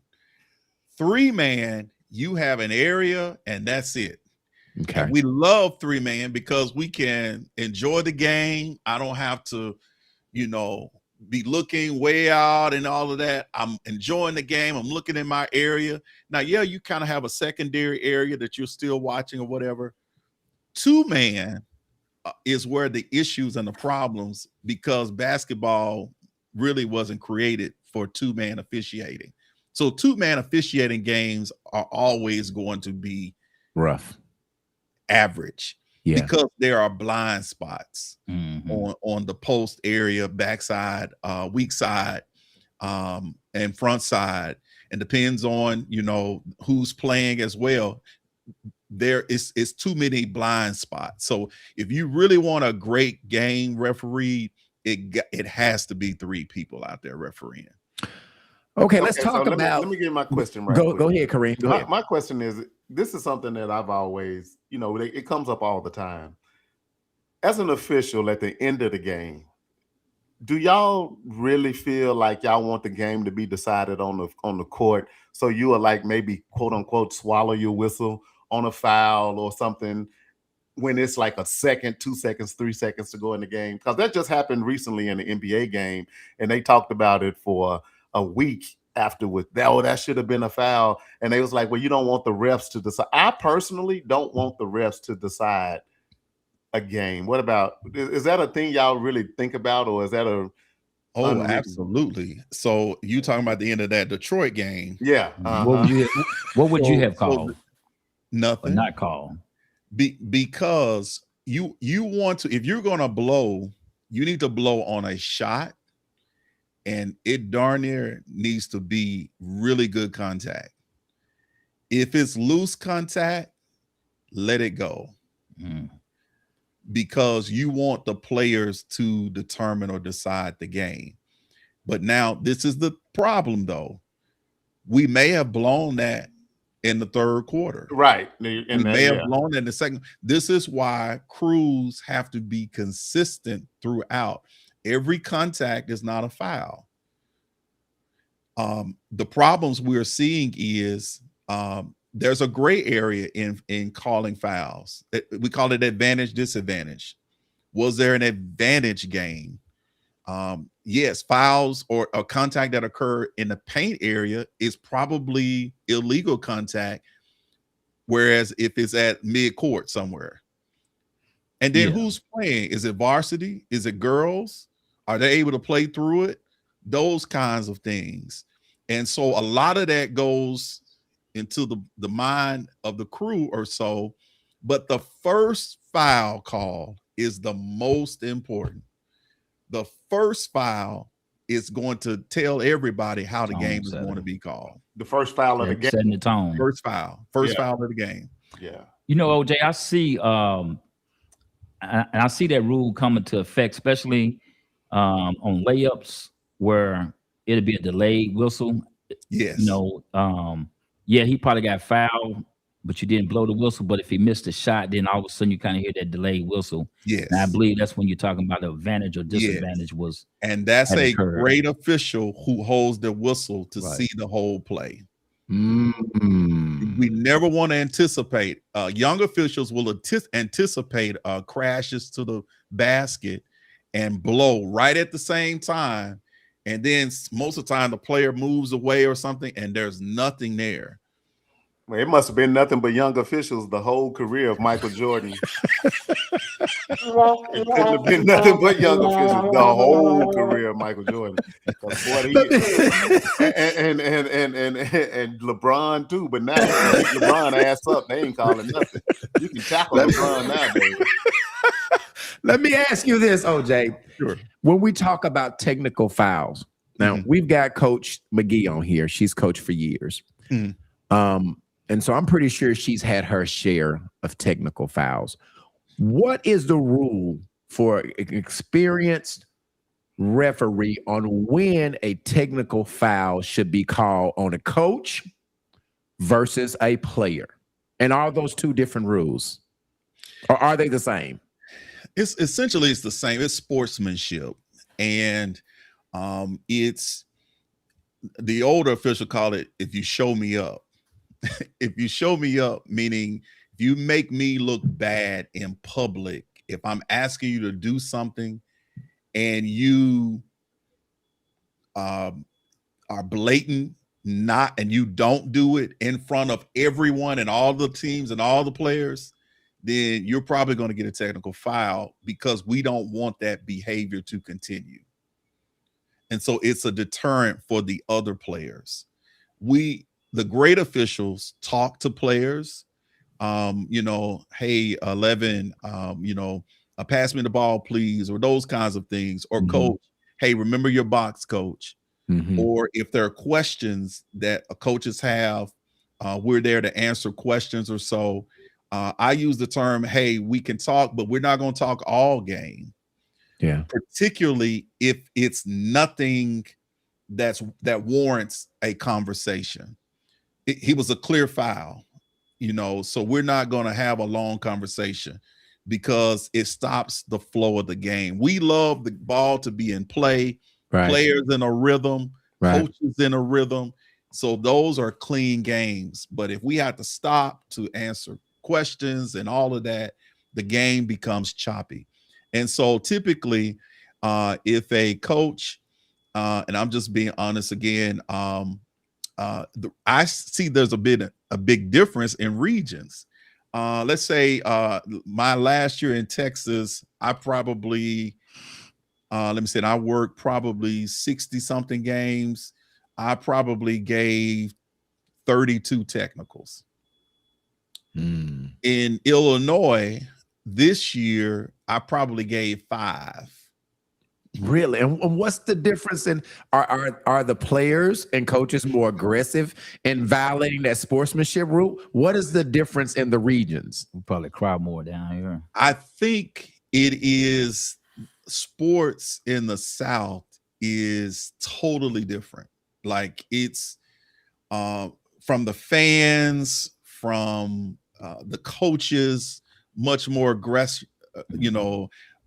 you have an area, and that's it. Okay. And we love 3-man because we can enjoy the game. I don't have to, be looking way out and all of that. I'm enjoying the game. I'm looking in my area. Now, yeah, you kind of have a secondary area that you're still watching or whatever. Two-man is where the issues and the problems, because basketball really wasn't created for two-man officiating. So two-man officiating games are always going to be rough, average, because there are blind spots on the post area, backside, weak side, and front side, and depends on, you know, who's playing as well. There is too many blind spots. So if you really want a great game referee, it has to be three people out there refereeing. Okay, let's talk so about. Let me get my question right. Go ahead, Kareem. Go ahead. My question is, this is something that I've always, you know, it comes up all the time. As an official at the end of the game, do y'all really feel like y'all want the game to be decided on the court? So you are like maybe quote unquote swallow your whistle on a foul or something when it's like a second, 2 seconds, 3 seconds to go in the game? Because that just happened recently in the NBA game, and they talked about it for a week afterward. That should have been a foul. And they was like, well, you don't want the refs to decide. I personally don't want the refs to decide a game. What about, is that a thing y'all really think about, or is that a absolutely. So you talking about the end of that Detroit game? Yeah. What would you have called? Nothing. Or not called. Because you want to, if you're going to blow, you need to blow on a shot, and it darn near needs to be really good contact. If it's loose contact, let it go. Because you want the players to determine or decide the game. But now this is the problem, though. We may have blown that in the third quarter. Right. We may have blown it in the second. This is why crews have to be consistent throughout. Every contact is not a foul. The problems we're seeing is there's a gray area in calling fouls. We call it advantage, disadvantage. Was there an advantage game? Yes, fouls or a contact that occurred in the paint area is probably illegal contact. Whereas if it's at mid-court somewhere. And then who's playing? Is it varsity? Is it girls? Are they able to play through it? Those kinds of things. And so a lot of that goes into the mind of the crew or so. But the first foul call is the most important. The first foul is going to tell everybody how the game is going to be called. The first foul of the game. Setting the tone. First foul of the game. Yeah. You know, OJ, I see I see that rule coming to effect, especially on layups where it'll be a delayed whistle. Yes. You know, he probably got fouled, but you didn't blow the whistle. But if he missed a shot, then all of a sudden you kind of hear that delayed whistle. Yes. And I believe that's when you're talking about the advantage or disadvantage was. And that's a great official who holds the whistle to see the whole play. We never want to anticipate. Young officials will anticipate crashes to the basket and blow right at the same time. And then most of the time the player moves away or something and there's nothing there. Well, it must have been nothing but young officials the whole career of Michael Jordan. It couldn't have been nothing but young officials the whole career of Michael Jordan. And LeBron too, but now LeBron ass up, they ain't calling nothing. You can tackle LeBron nowadays. Let me ask you this, OJ. Sure. When we talk about technical fouls, now we've got Coach McGee on here. She's coached for years. And so I'm pretty sure she's had her share of technical fouls. What is the rule for an experienced referee on when a technical foul should be called on a coach versus a player? And are those two different rules? Or are they the same? It's essentially the same. It's sportsmanship. And it's the older official call it, if you show me up. If you show me up, meaning if you make me look bad in public, if I'm asking you to do something and you are blatant not, and you don't do it in front of everyone and all the teams and all the players, then you're probably going to get a technical foul, because we don't want that behavior to continue. And so it's a deterrent for the other players. The great officials, talk to players, hey, 11, pass me the ball, please, or those kinds of things. Or coach, hey, remember your box, coach. Or if there are questions that coaches have, we're there to answer questions or so. I use the term, hey, we can talk, but we're not going to talk all game. Yeah. Particularly if it's nothing that warrants a conversation. He was a clear foul, so we're not going to have a long conversation, because it stops the flow of the game. We love the ball to be in play, players in a rhythm, coaches in a rhythm. So those are clean games. But if we have to stop to answer questions and all of that, the game becomes choppy. And so typically, if a coach, and I'm just being honest again, I see there's a big difference in regions. Let's say my last year in Texas, I probably, I worked probably 60 something games. I probably gave 32 technicals. In Illinois this year, I probably gave 5. Really? And what's the difference in are the players and coaches more aggressive in violating that sportsmanship rule? What is the difference in the regions? We probably cry more down here. I think it is sports in the South is totally different. Like it's from the fans, from the coaches, much more aggressive,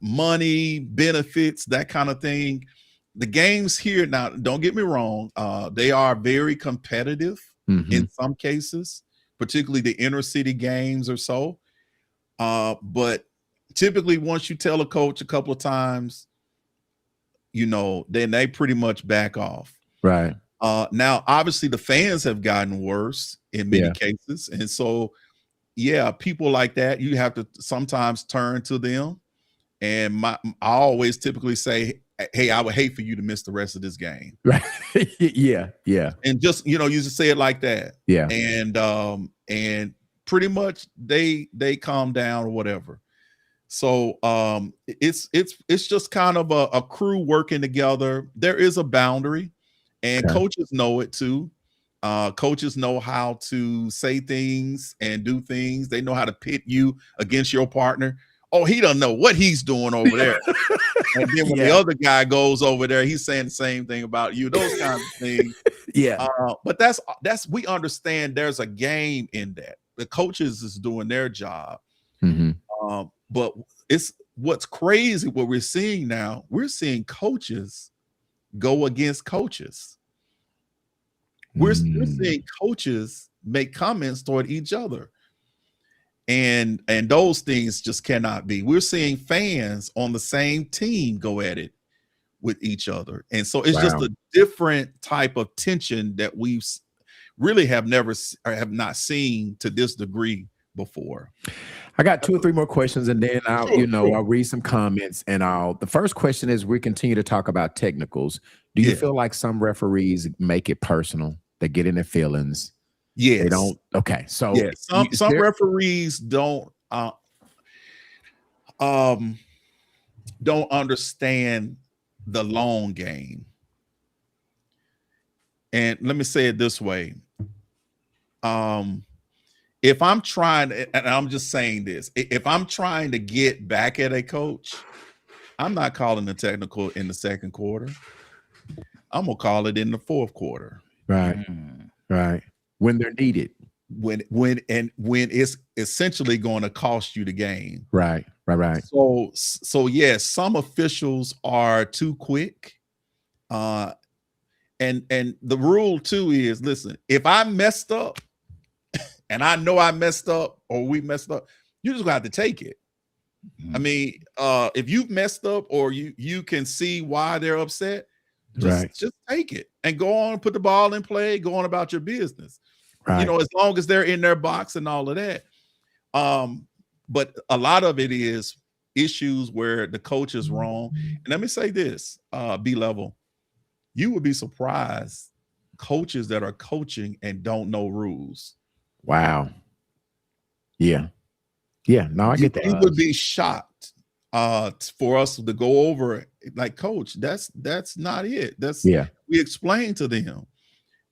money, benefits, that kind of thing. The games here, now, don't get me wrong, they are very competitive in some cases, particularly the inner city games or so. But typically, once you tell a coach a couple of times, then they pretty much back off. Right. Now, obviously, the fans have gotten worse in many cases. And so, people like that, you have to sometimes turn to them. And I always typically say, hey, I would hate for you to miss the rest of this game. Right. Yeah. And just, you just say it like that. Yeah. And pretty much they calm down or whatever. So it's just kind of a crew working together. There is a boundary, and coaches know it too. Coaches know how to say things and do things. They know how to pit you against your partner. Oh, he doesn't know what he's doing over there. And then when the other guy goes over there, he's saying the same thing about you. Those kinds of things. But that's we understand there's a game in that. The coaches is doing their job. But it's what's crazy, what we're seeing now, we're seeing coaches go against coaches. We're seeing coaches make comments toward each other. And those things just cannot be. We're seeing fans on the same team go at it with each other. And so it's just a different type of tension that we really have not seen to this degree before. I got 2 or 3 more questions, and then I'll read some comments. And the first question is, we continue to talk about technicals. Do you feel like some referees make it personal? They get in their feelings. Yes. They don't. Okay. So some referees don't understand the long game. And let me say it this way. If I'm trying, and I'm just saying this, if I'm trying to get back at a coach, I'm not calling the technical in the second quarter. I'm gonna call it in the fourth quarter. Right. Right. When they're needed. When it's essentially going to cost you the game. Right. So yes, some officials are too quick. And the rule too is, listen, if I messed up and I know I messed up or we messed up, you just gonna have to take it. I mean, if you've messed up or you can see why they're upset, Right. Just take it and go on, put the ball in play, go on about your business. Right. As long as they're in their box and all of that. But a lot of it is issues where the coach is wrong. And let me say this, B level, you would be surprised coaches that are coaching and don't know rules. Wow. Yeah. Yeah. No, I get that. You would be shocked for us to go over it. Like, coach, that's not it. We explained to them,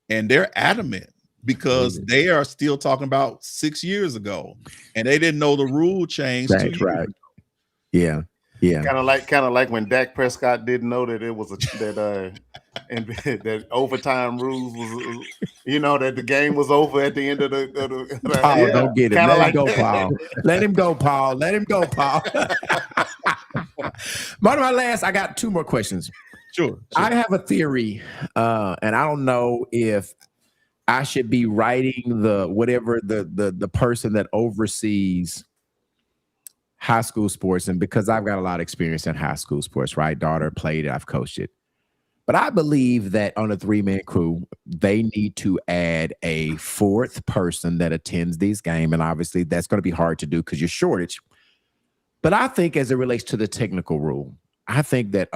and they're adamant because they are still talking about 6 years ago, and they didn't know the rule changed 2 years ago. Yeah. Yeah. Kind of like when Dak Prescott didn't know that it was and that overtime rules was, that the game was over at the end of the Paul, don't get it. Let him go, that. Paul. Let him go, Paul. Let him go, Paul. I got 2 more questions. Sure. I have a theory, and I don't know if I should be writing the person that oversees high school sports, and because I've got a lot of experience in high school sports, right? Daughter played it, I've coached it. But I believe that on a 3-man crew, they need to add a 4th person that attends these games. And obviously that's going to be hard to do because you're shortage. But I think as it relates to the technical rule, I think that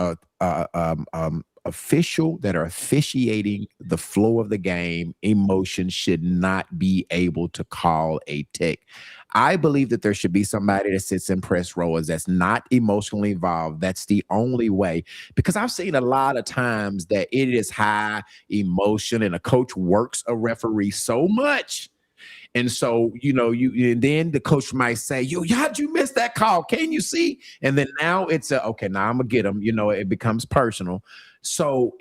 official that are officiating the flow of the game, emotion should not be able to call a tech. I believe that there should be somebody that sits in press rows that's not emotionally involved. That's the only way, because I've seen a lot of times that it is high emotion and a coach works a referee so much. And so, and then the coach might say, yo, how'd you miss that call? Can you see? And then now it's okay, now I'm gonna get them, it becomes personal. So,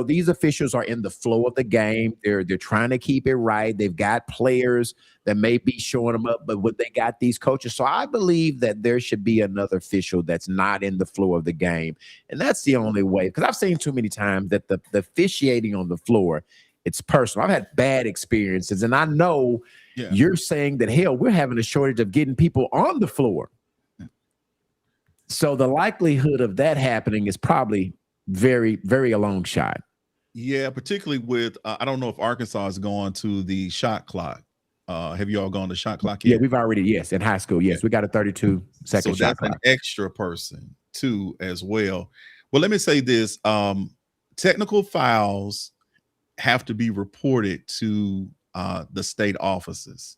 these officials are in the flow of the game. They're trying to keep it right. They've got players that may be showing them up, but what they got these coaches. So I believe that there should be another official that's not in the flow of the game. And that's the only way, because I've seen too many times that the officiating on the floor, it's personal. I've had bad experiences, and I know you're saying that, hell, we're having a shortage of getting people on the floor. So the likelihood of that happening is probably very, very a long shot. Yeah, particularly with, I don't know if Arkansas is going to the shot clock. Have you all gone to shot clock yet? Yeah, we've already, in high school. Yes, we got a 32-second shot clock. An extra person too as well. Well, let me say this. Technical fouls have to be reported to the state offices.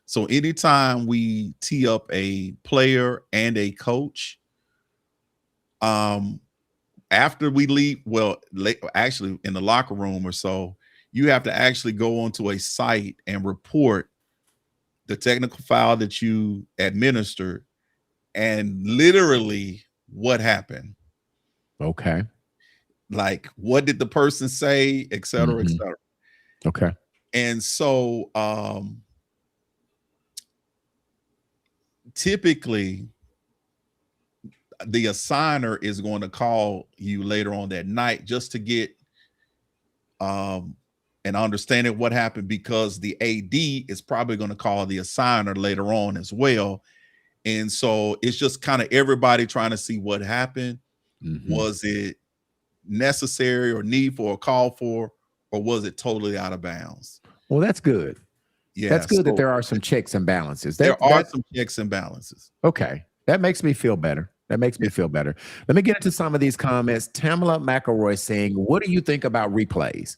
So anytime we tee up a player and a coach, after we leave, actually in the locker room or so, you have to actually go onto a site and report the technical foul that you administered and literally what happened. Okay. Like, what did the person say, et cetera, et cetera. Okay. And so typically the assigner is going to call you later on that night just to get an understanding of what happened, because the AD is probably going to call the assigner later on as well. And so it's just kind of everybody trying to see what happened. Was it necessary or need for a call for, or was it totally out of bounds? Well, that's good. Yeah, that's good that there are some checks and balances. There are some checks and balances. Okay. That makes me feel better. That makes me feel better. Let me get into some of these comments. Tamala McElroy saying, what do you think about replays?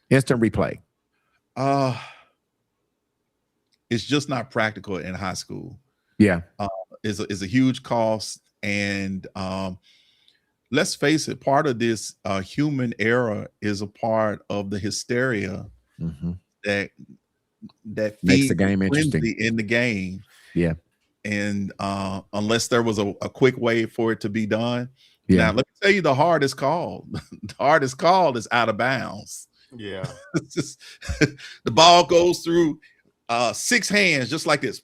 Instant replay. It's just not practical in high school. Yeah. It's a huge cost. And let's face it, part of this human error is a part of the hysteria that makes the game interesting in the game. Yeah. And unless there was a quick way for it to be done. Yeah. Now, let me tell you the hardest call. The hardest call is out of bounds. Yeah. It's just, the ball goes through 6 hands just like this.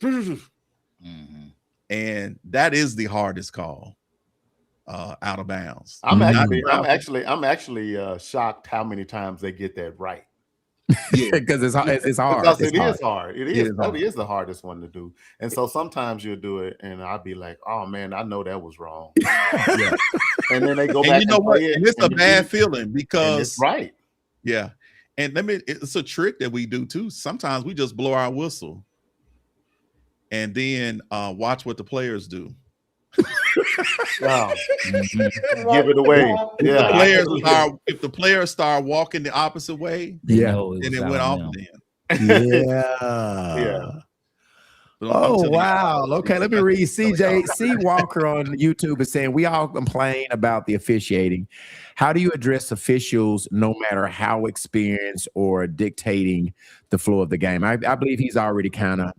And that is the hardest call, out of bounds. I'm actually shocked how many times they get that right. because it's hard. It's hard. Because It's it hard. is hard. It It is. is That hard. is the hardest one to do. And so sometimes you'll do it, and I'll be like, "Oh man, I know that was wrong." Yeah. And then they go And back you know and what? play it, And it's a and you bad beat- feeling and because it's right. yeah. And it's a trick that we do too. Sometimes we just blow our whistle and then watch what the players do. Wow. Mhm. Give it away. If Yeah. the players start walking the opposite way, They Yeah. know then was it out went on off them. then. Yeah. But I'm Oh telling you, wow. Okay, let me read. CJ C Walker on YouTube is saying we all complain about the officiating. How do you address officials, no matter how experienced or dictating the flow of the game? I believe he's already kind of,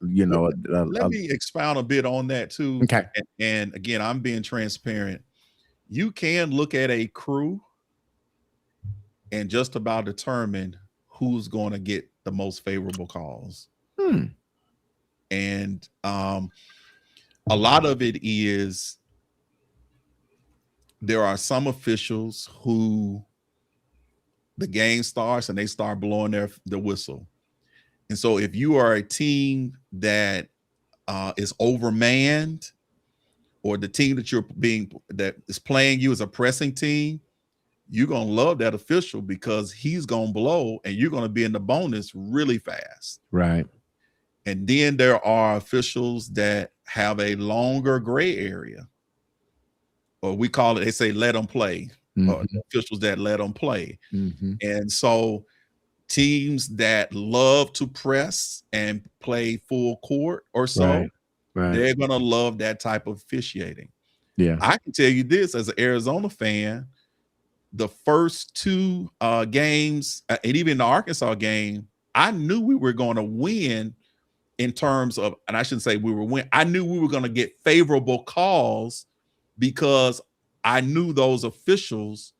let me expound a bit on that too. okay. And again, I'm being transparent. You can look at a crew and just about determine who's going to get the most favorable calls. And a lot of it is there are some officials who the game starts and they start blowing the whistle. And so if you are a team that is overmanned, or the team that is playing you as a pressing team, you're gonna love that official because he's gonna blow and you're gonna be in the bonus really fast. Right. And then there are officials that have a longer gray area, or we call it, they say, let them play, or officials that let them play. And so teams that love to press and play full court or so, Right. they're going to love that type of officiating. Yeah. I can tell you this as an Arizona fan, the first two games, and even the Arkansas game, I knew we were going to win in terms of, and I shouldn't say we were win. I knew we were going to get favorable calls because I knew those officials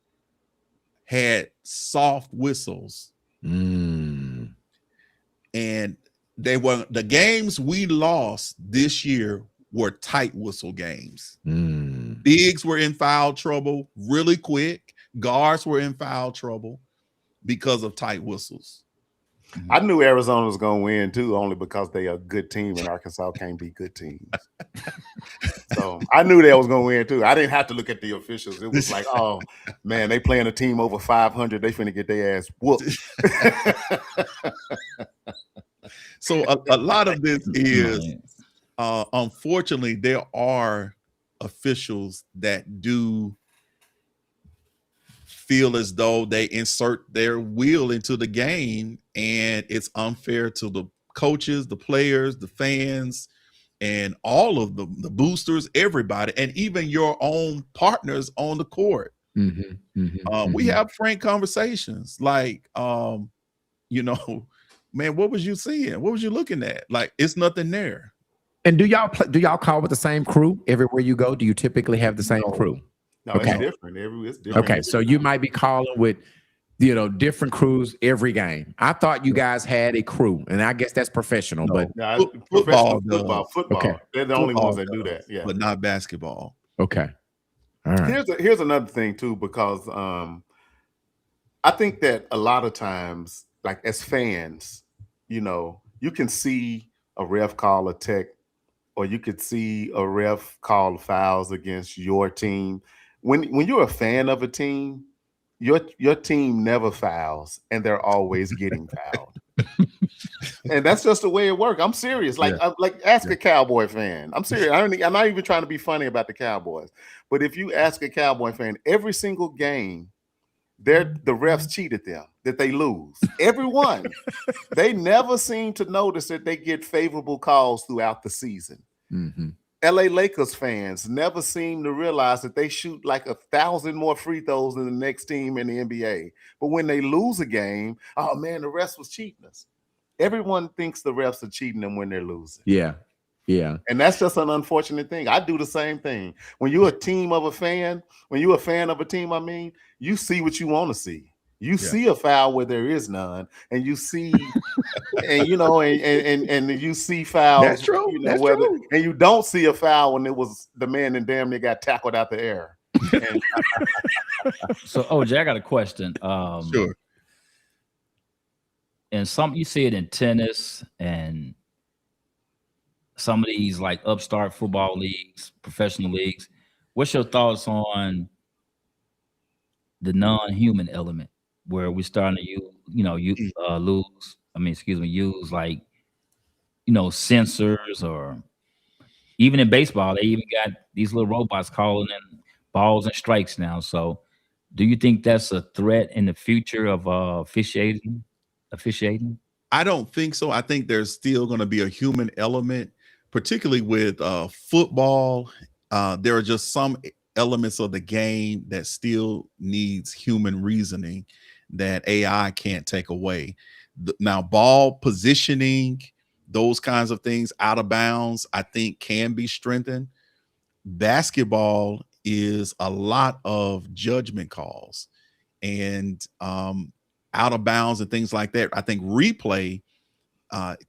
had soft whistles. And the games we lost this year were tight whistle games. Bigs were in foul trouble really quick. Guards were in foul trouble because of tight whistles. I knew Arizona was going to win too, only because they are a good team and Arkansas can't be good teams. So I knew they was going to win too. I didn't have to look at the officials. It was like, oh man, they playing a team over 500. They finna get their ass whooped. So a lot of this is, unfortunately, there are officials that do feel as though they insert their will into the game, and it's unfair to the coaches, the players, the fans, and all of the boosters, everybody, and even your own partners on the court. We have frank conversations like, man, what was you seeing? What was you looking at? Like, it's nothing there. And do y'all call with the same crew everywhere you go? Do you typically have the same crew? No, Okay. it's different. It's different. Okay, so you might be calling with, different crews every game. I thought you guys had a crew, and I guess that's professional. No. But Now, Football professional football. Okay. They're the only Football ones that do that. Yeah. But not basketball. okay, all right. Here's another thing too, because I think that a lot of times, like as fans, you can see a ref call a tech, or you could see a ref call fouls against your team. When you're a fan of a team, your team never fouls, and they're always getting fouled. And that's just the way it works. I'm serious. Like, ask a Cowboy fan. I'm serious. I'm not even trying to be funny about the Cowboys. But if you ask a Cowboy fan, every single game, the refs cheated them, that they lose. Everyone. They never seem to notice that they get favorable calls throughout the season. LA Lakers fans never seem to realize that they shoot like 1,000 more free throws than the next team in the NBA. But when they lose a game, oh man, the refs was cheating us. Everyone thinks the refs are cheating them when they're losing. Yeah. And that's just an unfortunate thing. I do the same thing. When you're a fan of a team, you see what you want to see. You see a foul where there is none, and you see, and you see fouls. That's true. That's true. And you don't see a foul when it was the man and damn near got tackled out the air. So, OJ, I got a question. Sure. and some you see it in tennis and some of these like upstart football leagues, professional leagues. What's your thoughts on the non-human element where we're starting to use like sensors, or even in baseball they even got these little robots calling in balls and strikes now. So do you think that's a threat in the future of officiating? I don't think so. I think there's still going to be a human element, particularly with football. There are just some elements of the game that still needs human reasoning that AI can't take away. Now, ball positioning, those kinds of things, out of bounds, I think can be strengthened. Basketball is a lot of judgment calls and out of bounds and things like that. I think replay,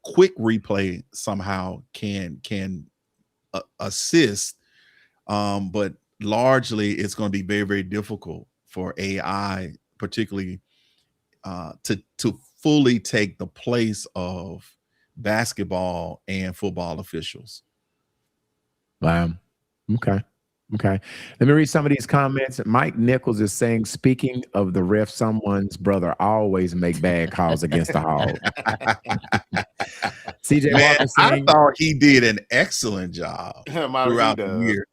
quick replay somehow can assist, but largely it's going to be very, very difficult for AI, particularly to fully take the place of basketball and football officials. Wow. Okay. Okay. Let me read some of these comments. Mike Nichols is saying, speaking of the ref, someone's brother always make bad calls against the Hog. CJ Man, Walker I saying, thought he did an excellent job He throughout the does. year.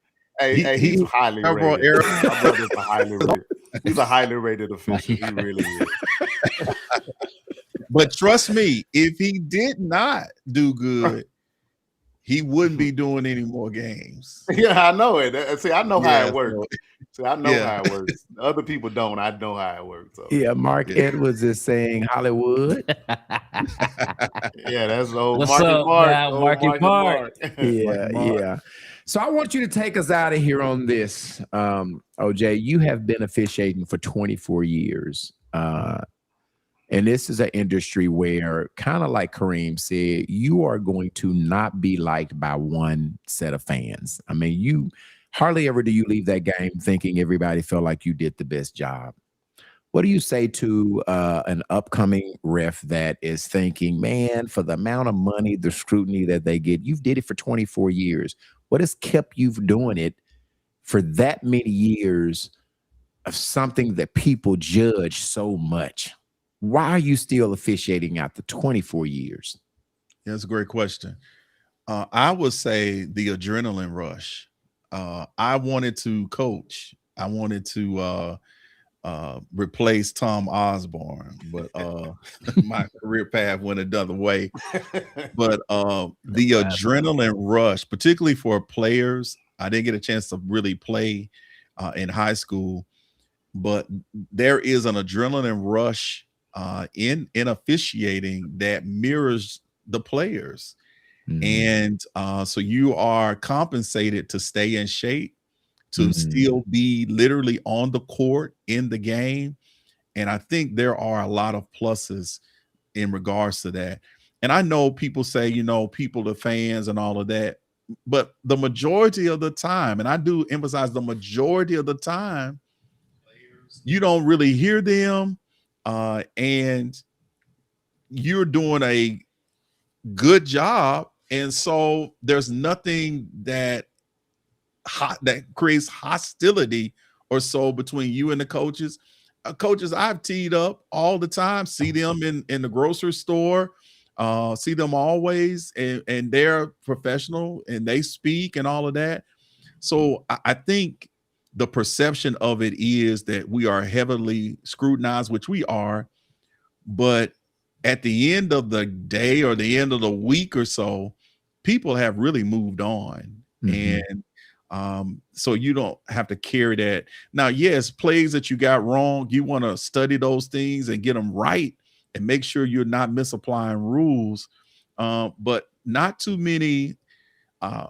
He's highly several rated. errors. My brother's a highly rated. He's a highly rated official. He really is. But trust me, if he did not do good, he wouldn't be doing any more games. Yeah, I know it. See, I know how it works. So, See, I know how it works. Other people don't. I know how it works. So. yeah, Mark Edwards is saying Hollywood. Yeah, that's old What's Marky up, Mark. man? Old Marky Mark. Yeah, Mark. yeah. So I want you to take us out of here on this. OJ, you have been officiating for 24 years. And this is an industry where, kind of like Kareem said, you are going to not be liked by one set of fans. I mean, you hardly ever do you leave that game thinking everybody felt like you did the best job. What do you say to an upcoming ref that is thinking, man, for the amount of money, the scrutiny that they get, you've did it for 24 years. What has kept you doing it for that many years of something that people judge so much? Why are you still officiating after 24 years? Yeah, that's a great question. I would say the adrenaline rush. I wanted to coach. I wanted to replace Tom Osborne, but my career path went another way. But the adrenaline rush, particularly for players, I didn't get a chance to really play in high school, but there is an adrenaline rush in officiating that mirrors the players. And so you are compensated to stay in shape, to still be literally on the court in the game. And I think there are a lot of pluses in regards to that. And I know people say, people, the fans and all of that, but the majority of the time, and I do emphasize the majority of the time, you don't really hear them. And you're doing a good job. And so there's nothing that creates hostility or so between you and the coaches. Coaches I've teed up all the time, see them in the grocery store, see them always, and they're professional and they speak and all of that. So I think the perception of it is that we are heavily scrutinized, which we are, but at the end of the day or the end of the week or so, people have really moved on. And so you don't have to carry that. Now, yes, plays that you got wrong, you want to study those things and get them right and make sure you're not misapplying rules. But not too many, I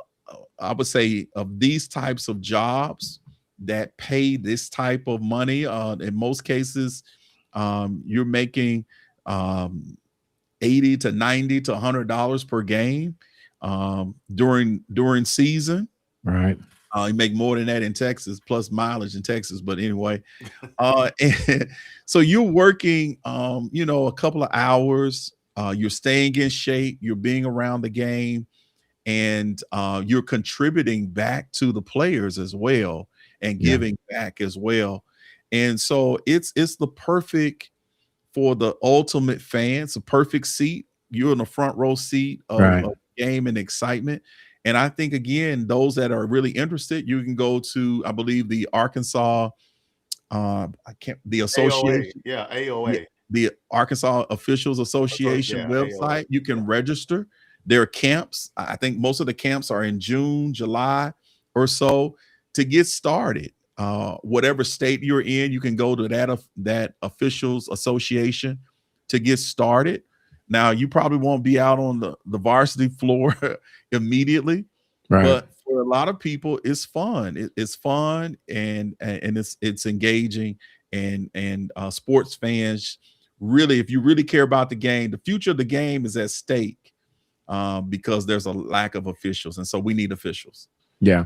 would say, of these types of jobs that pay this type of money. In most cases, you're making $80 to $90 to $100 per game during season. Right. You make more than that in Texas, plus mileage in Texas. But anyway, and so you're working, a couple of hours. You're staying in shape. You're being around the game, and you're contributing back to the players as well, and Yeah. giving back as well. And so it's the perfect for the ultimate fans, a perfect seat. You're in the front row seat Right. of game and excitement. And I think again, those that are really interested, you can go to, I believe, the Arkansas, the AOA, association, yeah, AOA. the Arkansas Officials Association yeah, website. AOA. You can register. There are camps. I think most of the camps are in June, July, or so to get started. Whatever state you're in, you can go to that Officials Association to get started. Now, you probably won't be out on the varsity floor immediately, Right. but for a lot of people, it's fun. It's fun, and it's engaging, and sports fans really, if you really care about the game, the future of the game is at stake, because there's a lack of officials, and so we need officials. Yeah.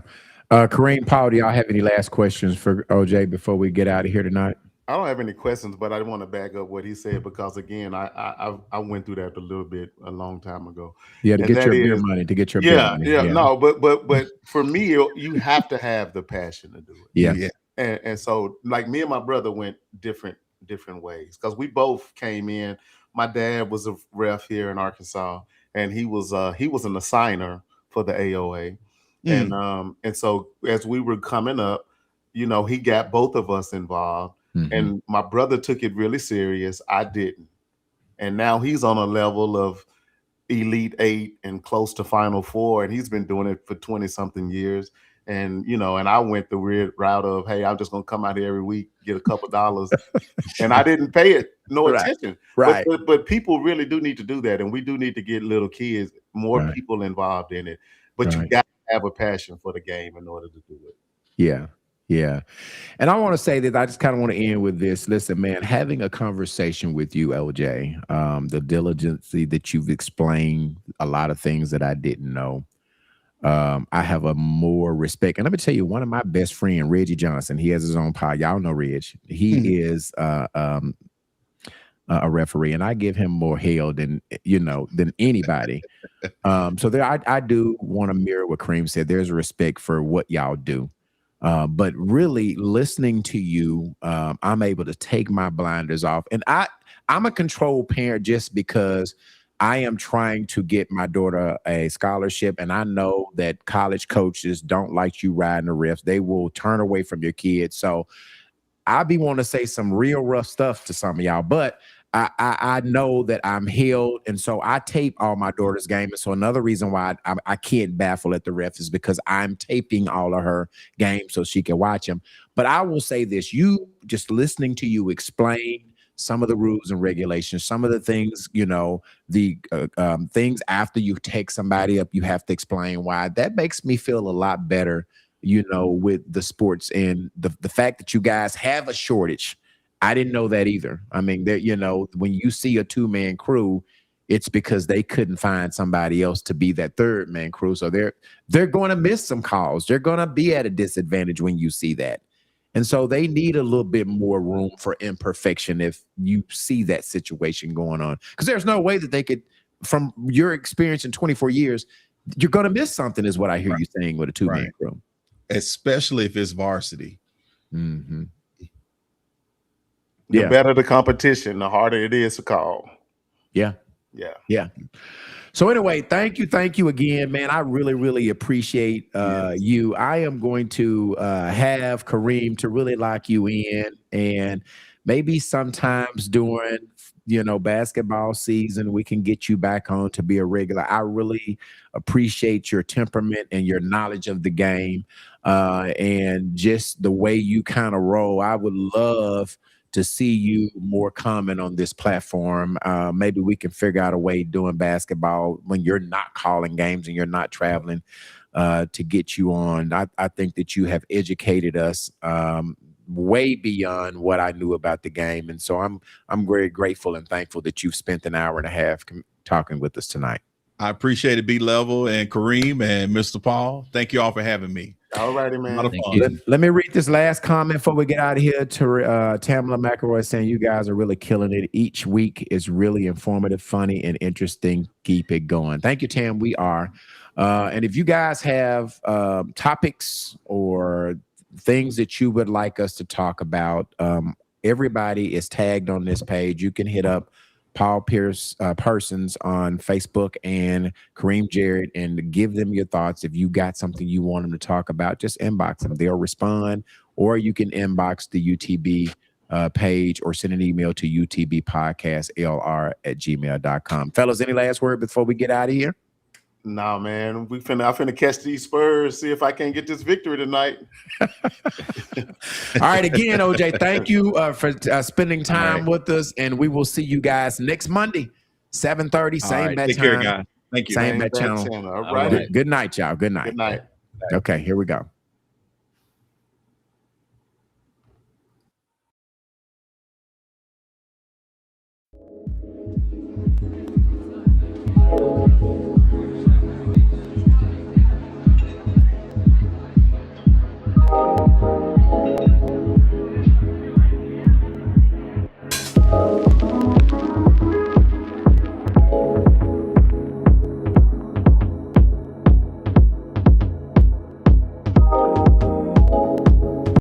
Kareem, Paul, do y'all have any last questions for OJ before we get out of here tonight? I don't have any questions, but I want to back up what he said, because again, I went through that a long time ago. Yeah, to And get your that beer is- money, to get your beer Yeah, money. yeah, no, but for me, you have to have the passion to do it. Yeah. And so, like, me and my brother went different ways, because we both came in. My dad was a ref here in Arkansas, and he was an assigner for the AOA. And so as we were coming up, he got both of us involved. Mhm. And my brother took it really serious. I didn't. And now he's on a level of Elite 8 and close to Final 4, and he's been doing it for 20 something years. And and I went the weird route of, hey, I'm just gonna come out here every week, get a couple dollars, and I didn't pay it no Right. attention. Right. But people really do need to do that, and we do need to get little kids, more Right. people involved in it. But you Right. got to have a passion for the game in order to do it. Yeah. Yeah. And I want to say that I just kind of want to end with this. Listen, man, having a conversation with you, LJ, the diligence that you've explained a lot of things that I didn't know. I have a more respect. And let me tell you, one of my best friends, Reggie Johnson, he has his own pod. Y'all know Reg. He is a referee, and I give him more hell than anybody. So there, I do want to mirror what Kareem said. There's a respect for what y'all do. But really listening to you, I'm able to take my blinders off. And I'm a controlled parent just because I am trying to get my daughter a scholarship. And I know that college coaches don't like you riding the refs. They will turn away from your kids. So I be wanting to say some real rough stuff to some of y'all, but I know that I'm healed, and so I tape all my daughter's game. And so another reason why I can't baffle at the ref is because I'm taping all of her games so she can watch them. But I will say this: you just listening to you explain some of the rules and regulations, some of the things, the things after you take somebody up, you have to explain why. That makes me feel a lot better, with the sports and the fact that you guys have a shortage. I didn't know that either. I mean, when you see a two-man crew, it's because they couldn't find somebody else to be that third-man crew. So they're going to miss some calls. They're going to be at a disadvantage when you see that. And so they need a little bit more room for imperfection if you see that situation going on. Because there's no way that they could, from your experience in 24 years, you're going to miss something is what I hear you saying with a two-man crew. Especially if it's varsity. Mm-hmm. The better the competition, the harder it is to call. Yeah. So anyway, thank you again, man. I really, really appreciate you. I am going to have Kareem to really lock you in, and maybe sometimes during basketball season, we can get you back on to be a regular. I really appreciate your temperament and your knowledge of the game, and just the way you kind of roll. I would love to see you more common on this platform. Maybe we can figure out a way doing basketball when you're not calling games and you're not traveling to get you on. I think that you have educated us way beyond what I knew about the game. And so I'm very grateful and thankful that you've spent an hour and a half talking with us tonight. I appreciate it, B-Level and Kareem and Mr. Paul. Thank you all for having me. All righty, man. A lot of Thank fun. you. Let me read this last comment before we get out of here. To Tamala McElroy saying, you guys are really killing it. Each week is really informative, funny, and interesting. Keep it going. Thank you, Tam. We are. And if you guys have topics or things that you would like us to talk about, everybody is tagged on this page. You can hit up Paul Pierce Persons on Facebook and Kareem Jarrett and give them your thoughts. If you got something you want them to talk about, just inbox them. They'll respond, or you can inbox the UTB page or send an email to utbpodcastlr@gmail.com. Fellas, any last word before we get out of here? Nah, man, I finna catch these Spurs, see if I can get this victory tonight. All right, again, OJ, thank you for spending time with us, and we will see you guys next Monday, 7:30, same bat Take time. care, guys. Thank you. Same bat channel. All right. Good night, y'all. Good night. Good night. Okay, here we go.